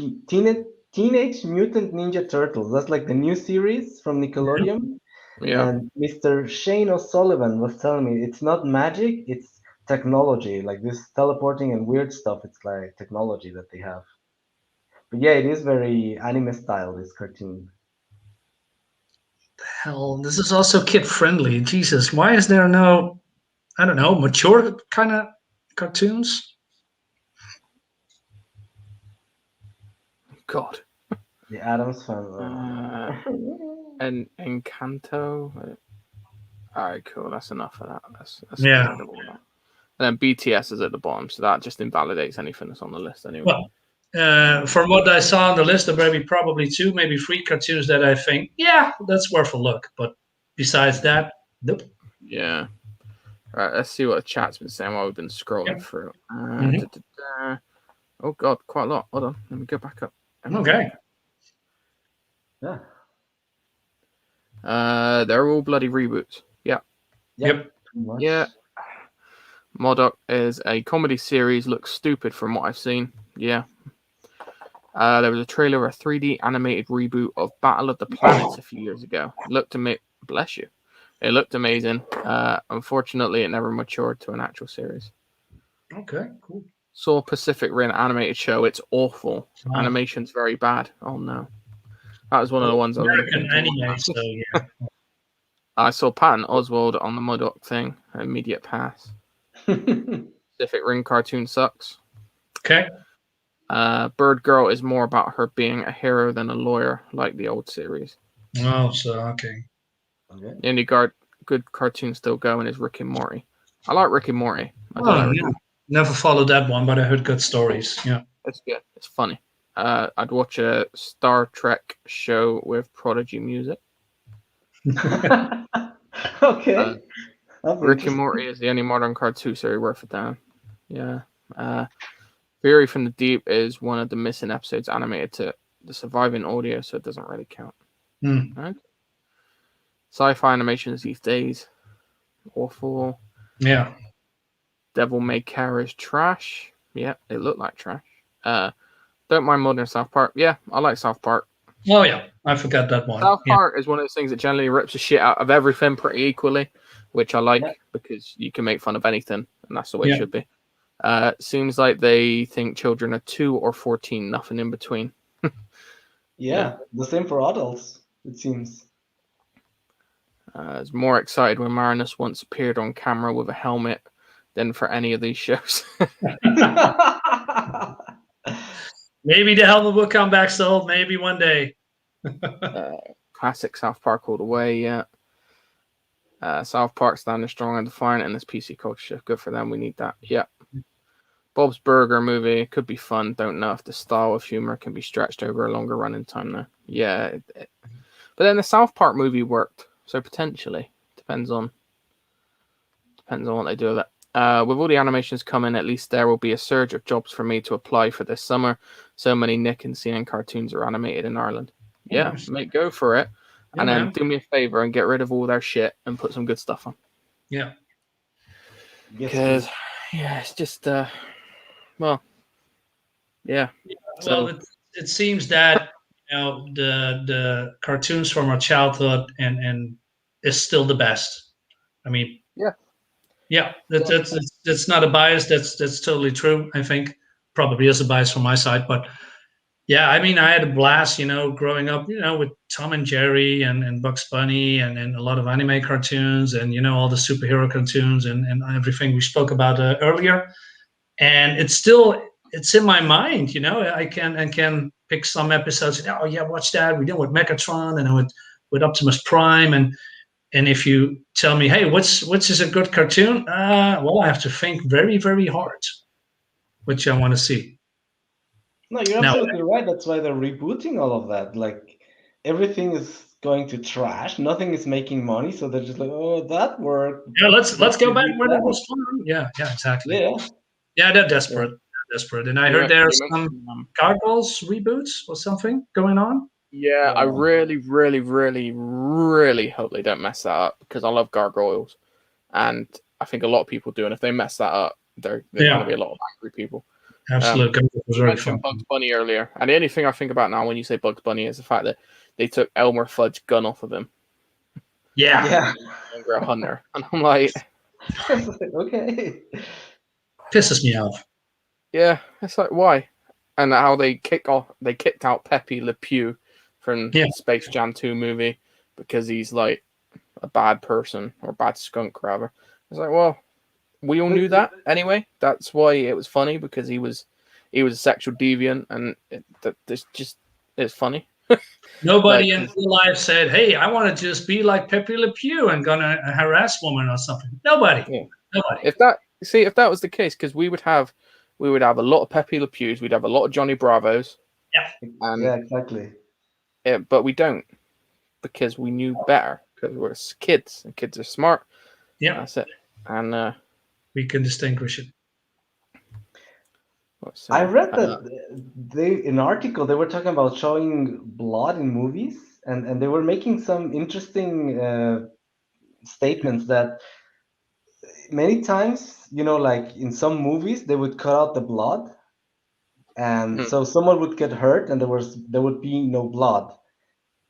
Mutant Ninja Turtles. That's like the new series from Nickelodeon. yeah. And Mr. Shane O'Sullivan was telling me it's not magic, it's technology. Like this teleporting and weird stuff, it's like technology that they have. But yeah, it is very anime style, this cartoon. Hell, this is also kid friendly. Jesus, why is there no, I don't know, mature kind of cartoons? God. The Adams Family. And Encanto. All right, cool. That's enough of that. That's Yeah. incredible. And then BTS is at the bottom, so that just invalidates anything that's on the list anyway. Well, from what I saw on the list, there may be probably 2, maybe 3 cartoons that I think, yeah, that's worth a look. But besides that, nope. Yeah. All right, let's see what the chat's been saying while we've been scrolling through. Oh, God, quite a lot. Hold on. Let me go back up. Okay. Yeah. They're all bloody reboots. Yeah. Yep. Yeah. MODOK is a comedy series. Looks stupid from what I've seen. Yeah. There was a trailer of a 3D animated reboot of Battle of the Planets a few years ago. Bless you. It looked amazing. Unfortunately, it never matured to an actual series. Okay, cool. Saw Pacific Rim animated show. It's awful. Oh. Animation's very bad. Oh no. That was one of the ones I was American looking anime, so yeah. I saw Patton Oswalt on the MODOK thing. Immediate pass. Pacific Rim cartoon sucks. Okay. Bird Girl is more about her being a hero than a lawyer, like the old series. Oh, so okay. The only good cartoon still going is Rick and Morty. I like Rick and Morty. Never followed that one, but I heard good stories. Yeah. It's good. It's funny. I'd watch a Star Trek show with Prodigy music. Okay. Rick and Morty is the only modern cartoon series worth it down. Yeah. Fury from the Deep is one of the missing episodes animated to the surviving audio, so it doesn't really count. Okay. Sci-fi animations these days. Awful. Yeah. Devil May Cry is trash. Yeah, it looked like trash. Don't mind modern South Park. Yeah, I like South Park. Oh yeah, I forgot that one. South Park is one of those things that generally rips the shit out of everything pretty equally, which I like because you can make fun of anything, and that's the way it should be. Seems like they think children are 2 or 14, nothing in between. Yeah, the same for adults, it seems. I was more excited when Marinus once appeared on camera with a helmet than for any of these shows. Maybe the helmet will come back still. Maybe one day. Classic South Park all the way, yeah. South Park standing strong and defiant in this PC culture shift. Good for them. We need that. Yeah. Bob's Burger movie could be fun. Don't know if the style of humor can be stretched over a longer running time though. Yeah. But then the South Park movie worked. So potentially. Depends on what they do with it. With all the animations coming, at least there will be a surge of jobs for me to apply for this summer. So many Nick and CNN cartoons are animated in Ireland. Yeah, mate, go for it. And then do me a favor and get rid of all their shit and put some good stuff on. Yeah. Because, it's just, well, yeah. Well, it seems that, the cartoons from our childhood and is still the best. I mean, yeah, that's not a bias. That's totally true. I think probably is a bias from my side, but yeah, I mean, I had a blast, growing up, with Tom and Jerry and Bugs Bunny and a lot of anime cartoons and all the superhero cartoons and everything we spoke about earlier. And it's in my mind, I can pick some episodes. Oh yeah, watch that. We did with Megatron and with Optimus Prime and And if you tell me, hey, what's is a good cartoon? Well, I have to think very, very hard which I want to see. No, you're Now, absolutely right. That's why they're rebooting all of that. Like everything is going to trash. Nothing is making money, so they're just like, oh, that worked. yeah, let's go back reboot when it that. was fun. Yeah, exactly. Yeah, Yeah, they're yeah. desperate. They're desperate. And I You, heard men- there's you some mentioned Gargoyles reboots or something going on. yeah, I Yeah. really, really, really, really hope they don't mess that up because I love gargoyles, and I think a lot of people do. And if they mess that up, there's going to be Yeah, a lot of angry people. absolutely. Gargoyles was You very fun. mentioned Bugs Bunny earlier, and the only thing I think about now when you say Bugs Bunny is the fact that they took Elmer Fudd's gun off of him, Yeah, Yeah. longer a hunter, and I'm like, Okay. pisses me off. yeah, it's like why? And how they kicked out Pepe Le Pew from Yeah. the Space Jam 2 movie because he's like a bad person or bad skunk rather. It's like, well, we all knew that anyway. That's why it was funny because he was a sexual deviant, and it's funny. Nobody Like, in real life said, "Hey, I want to just be like Pepe Le Pew and gonna harass woman or something." Nobody. yeah. Nobody. If that was the case, because we would have a lot of Pepe Le Pews, we'd have a lot of Johnny Bravos, and Yeah, exactly. but we don't because we knew better because we're kids and kids are smart. Yeah, That's it. And we can distinguish it. I read that they in an article they were talking about showing blood in movies, and they were making some interesting statements that many times, like in some movies, they would cut out the blood, and so someone would get hurt, and there would be no blood.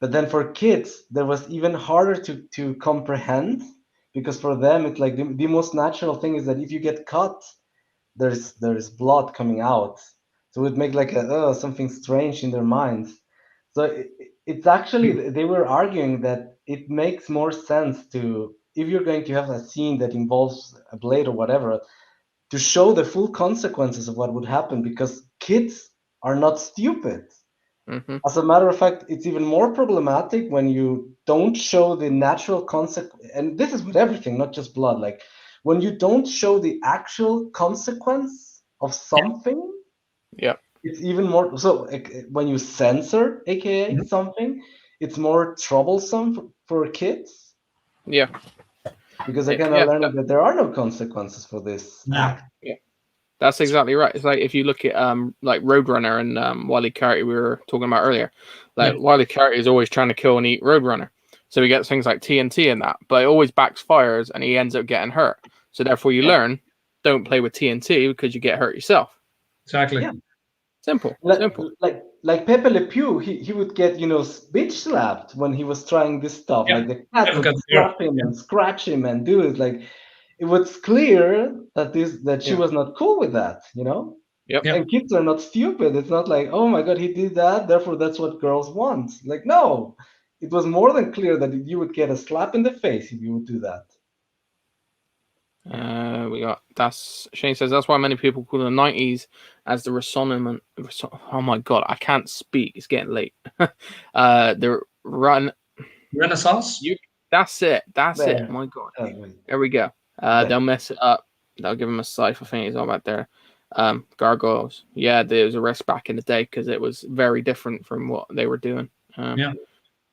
But then for kids, there was even harder to comprehend because for them, it's like the most natural thing is that if you get cut, there's blood coming out, so it would make like something strange in their minds. So it's actually they were arguing that it makes more sense to if you're going to have a scene that involves a blade or whatever to show the full consequences of what would happen because kids are not stupid. Mm-hmm. As a matter of fact, it's even more problematic when you don't show the natural consequence. And this is with everything, not just blood. Like when you don't show the actual consequence of something, Yeah. it's even more. So when you censor, aka Mhm. something, it's more troublesome for kids Yeah. because they kind of Yeah. learn that there are no consequences for this Yeah. act. That's exactly right. It's like if you look at like Roadrunner and Wile Coyote we were talking about earlier. Like Yeah. Wile Coyote is always trying to kill and eat Roadrunner. So he gets things like TNT in that, but it always backfires and he ends up getting hurt. So therefore you learn, don't play with TNT because you get hurt yourself. Exactly. Yeah. Simple. Like Pepe Le Pew, he would get bitch slapped when he was trying this stuff. Yeah. Like the cat Never would got slap him and scratch him and do it. Like it was clear that she was not cool with that. Yep. Yeah. And kids are not stupid. It's not like, oh my god, he did that, therefore that's what girls want. Like no, it was more than clear that you would get a slap in the face if you would do that. We got Shane says that's why many people call the 90s as the Renaissance. Oh my god, I can't speak. It's getting late. The Renaissance. That's it. That's There. it. My god. Wait. There we go. They'll mess it up. They'll give him a cipher. I think he's all about there. Gargoyles. Yeah, there was a risk back in the day because it was very different from what they were doing. Yeah.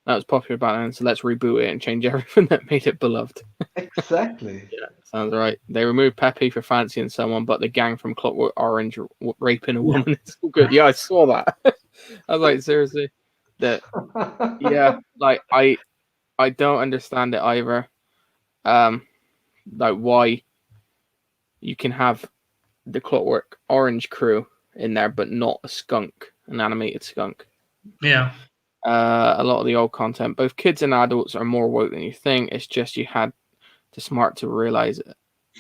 That was popular back then. So let's reboot it and change everything that made it beloved. Exactly. Yeah, sounds right. They removed Pepe for fancying someone, but the gang from Clockwork Orange raping a woman is all good. Yeah, I saw that. I was like, seriously, yeah, like I don't understand it either. Like why you can have the Clockwork Orange crew in there, but not a skunk, an animated skunk. Yeah. A lot of the old content, both kids and adults, are more woke than you think. It's just you had to smart to realize it.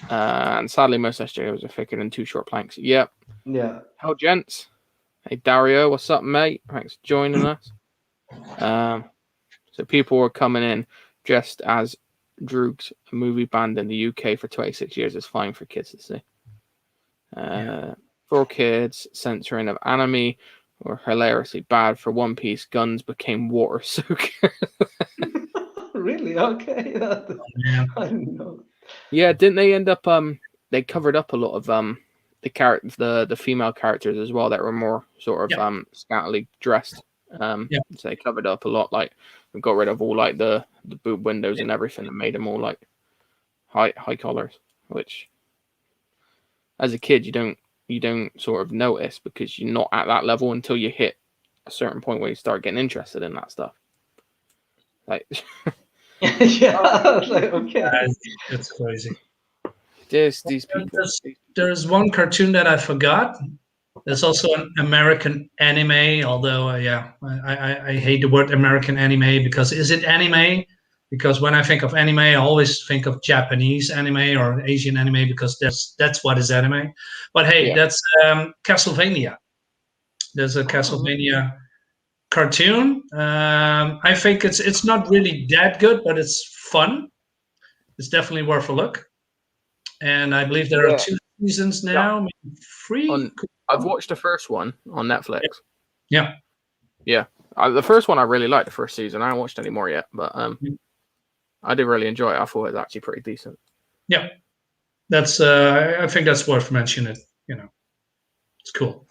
And sadly, most SJOs are thicker than 2 short planks. Yep. Yeah. Hell, gents. Hey, Dario, what's up, mate? Thanks for joining us. So people were coming in just as Droogs, a movie banned in the UK for 26 years, is fine for kids to see. For kids, censoring of anime were hilariously bad. For One Piece, guns became water soakers. Really? Okay. Yeah. I didn't know. Yeah, didn't they end up they covered up a lot of the characters, the female characters as well that were more sort of Yeah. scantily dressed. Yeah. So they covered up a lot, like we got rid of all like the boob windows and everything and made them all like high collars, which as a kid you don't sort of notice because you're not at that level until you hit a certain point where you start getting interested in that stuff. Like Yeah. Like, okay. It's crazy. there's these people. There's one cartoon that I forgot. There's also an American anime, although I hate the word American anime because is it anime? Because when I think of anime, I always think of Japanese anime or Asian anime because that's what is anime. But hey, Yeah. that's Castlevania. There's a Castlevania cartoon. I think it's not really that good, but it's fun. It's definitely worth a look. And I believe there are 2 seasons now, maybe 3. I've watched the first one on Netflix. Yeah. Yeah. The first one I really liked the first season. I haven't watched any more yet, but I did really enjoy it. I thought it was actually pretty decent. Yeah. That's I think that's worth mentioning. You know, it's cool.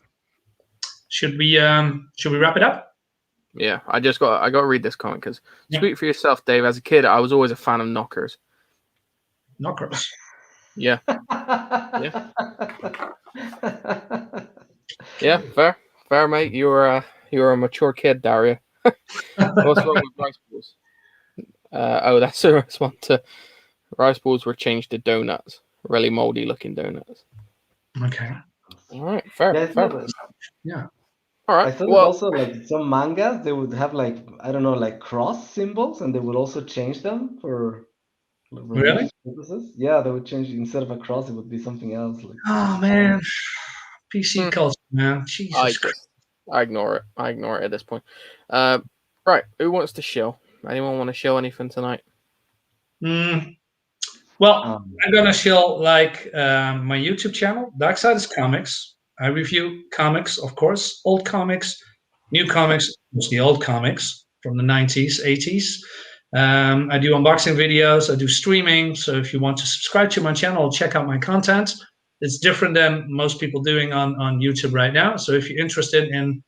Should we wrap it up? Yeah, I got to read this comic because speak for yourself, Dave. As a kid, I was always a fan of Knockers. Knockers. Yeah. Yeah, fair, mate. You were a mature kid, Daria. What's wrong with rice balls? That's a response to rice balls were changed to donuts, really moldy looking donuts. Okay. All right, fair. Yeah. All right. I thought also like some mangas they would have like I don't know like cross symbols and they would also change them for religious purposes. Yeah, they would change instead of a cross it would be something else. Like, oh man, PC culture, man. Jesus Christ. I ignore it. I ignore it at this point. Right. Who wants to show? Anyone want to show anything tonight? Well, I'm gonna show like my YouTube channel, Darksiders Comics. I review comics, of course, old comics, new comics, mostly old comics from the 90s, 80s. I do unboxing videos. I do streaming. So if you want to subscribe to my channel, check out my content. It's different than most people doing on YouTube right now. So if you're interested in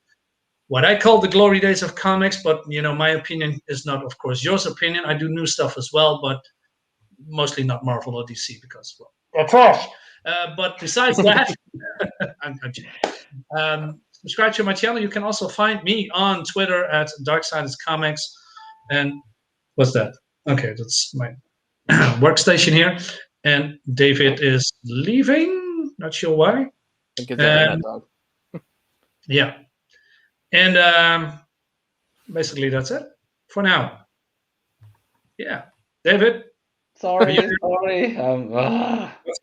what I call the glory days of comics, but you know, my opinion is not, of course, yours opinion. I do new stuff as well, but mostly not Marvel or DC because, well, of course. But besides that, subscribe to my channel. You can also find me on Twitter at Darksiders Comics. And what's that? Okay, that's my workstation here. And David is leaving. Not sure why. Yeah. And basically that's it for now. Yeah. David? Sorry. What's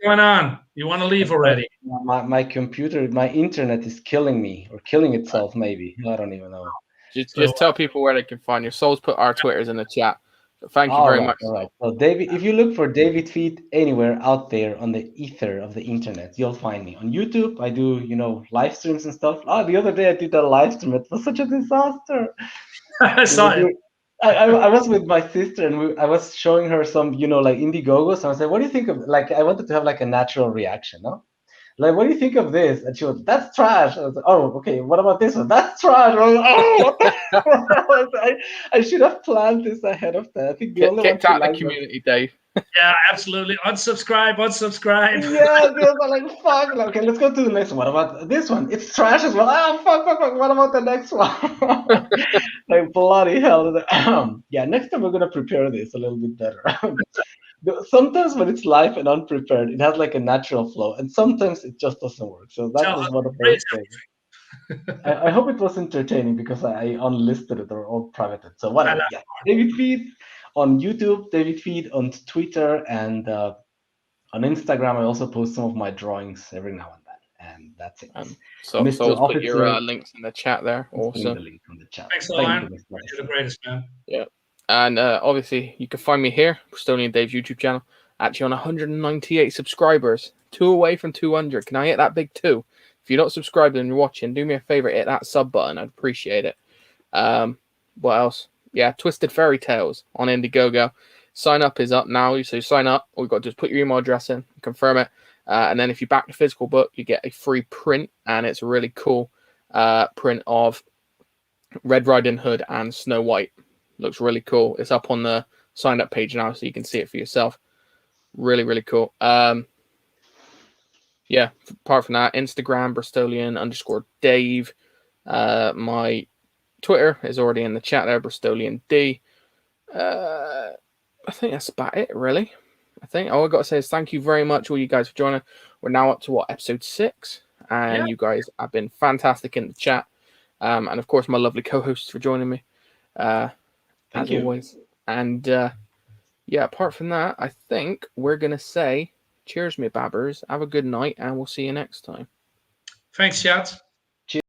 going on? You want to leave already? My computer, my internet is killing me or killing itself. Maybe I don't even know. Just tell people where they can find you. Soul's put our Twitters in the chat. So thank you very much. All right. So David, if you look for David Feet anywhere out there on the ether of the internet, you'll find me on YouTube. I do live streams and stuff. The other day I did a live stream. It was such a disaster. I saw it. I was with my sister and I was showing her some, like Indiegogo. So I said, what do you think of, like, I wanted to have like a natural reaction, no? Like, what do you think of this? And she was, that's trash. I was like, oh, okay, what about this one? That's trash. I was like, oh, what I should have planned this ahead of that. I think the only one kicked out the community, Dave. Yeah, absolutely. Unsubscribe. Yeah, I'm like, fuck. Like, okay, let's go to the next one. What about this one? It's trash as well. Fuck. What about the next one? Like, bloody hell. Yeah, next time we're going to prepare this a little bit better. Sometimes when it's live and unprepared, it has like a natural flow, and sometimes it just doesn't work. So that was one of those things. I hope it was entertaining because I unlisted it or privated. So whatever. Yeah, David Feed on YouTube, David Feed on Twitter, and on Instagram. I also post some of my drawings every now and then, and that's it. So put your links in the chat there. Also, the link in the chat. Thanks a lot. You're the greatest, man. Yeah. And obviously, you can find me here, Bristolian Dave's YouTube channel, actually on 198 subscribers, 2 away from 200. Can I hit that big 2? If you're not subscribed and you're watching, do me a favor, hit that sub button. I'd appreciate it. What else? Yeah, Twisted Fairy Tales on Indiegogo. Sign up is up now. So you sign up. All you've got to do is put your email address in, confirm it. And then if you back the physical book, you get a free print. And it's a really cool print of Red Riding Hood and Snow White. Looks really cool. It's up on the signed up page now, so you can see it for yourself. Really, really cool. Yeah, apart from that, Instagram, Bristolian_Dave. My Twitter is already in the chat there, BristolianD. I think that's about it, really. I think all I've got to say is thank you very much, all you guys, for joining. We're now up to episode 6, and you guys have been fantastic in the chat. And of course, my lovely co-hosts for joining me, as always. And apart from that, I think we're gonna say cheers, me babbers. Have a good night, and we'll see you next time. Thanks, chat.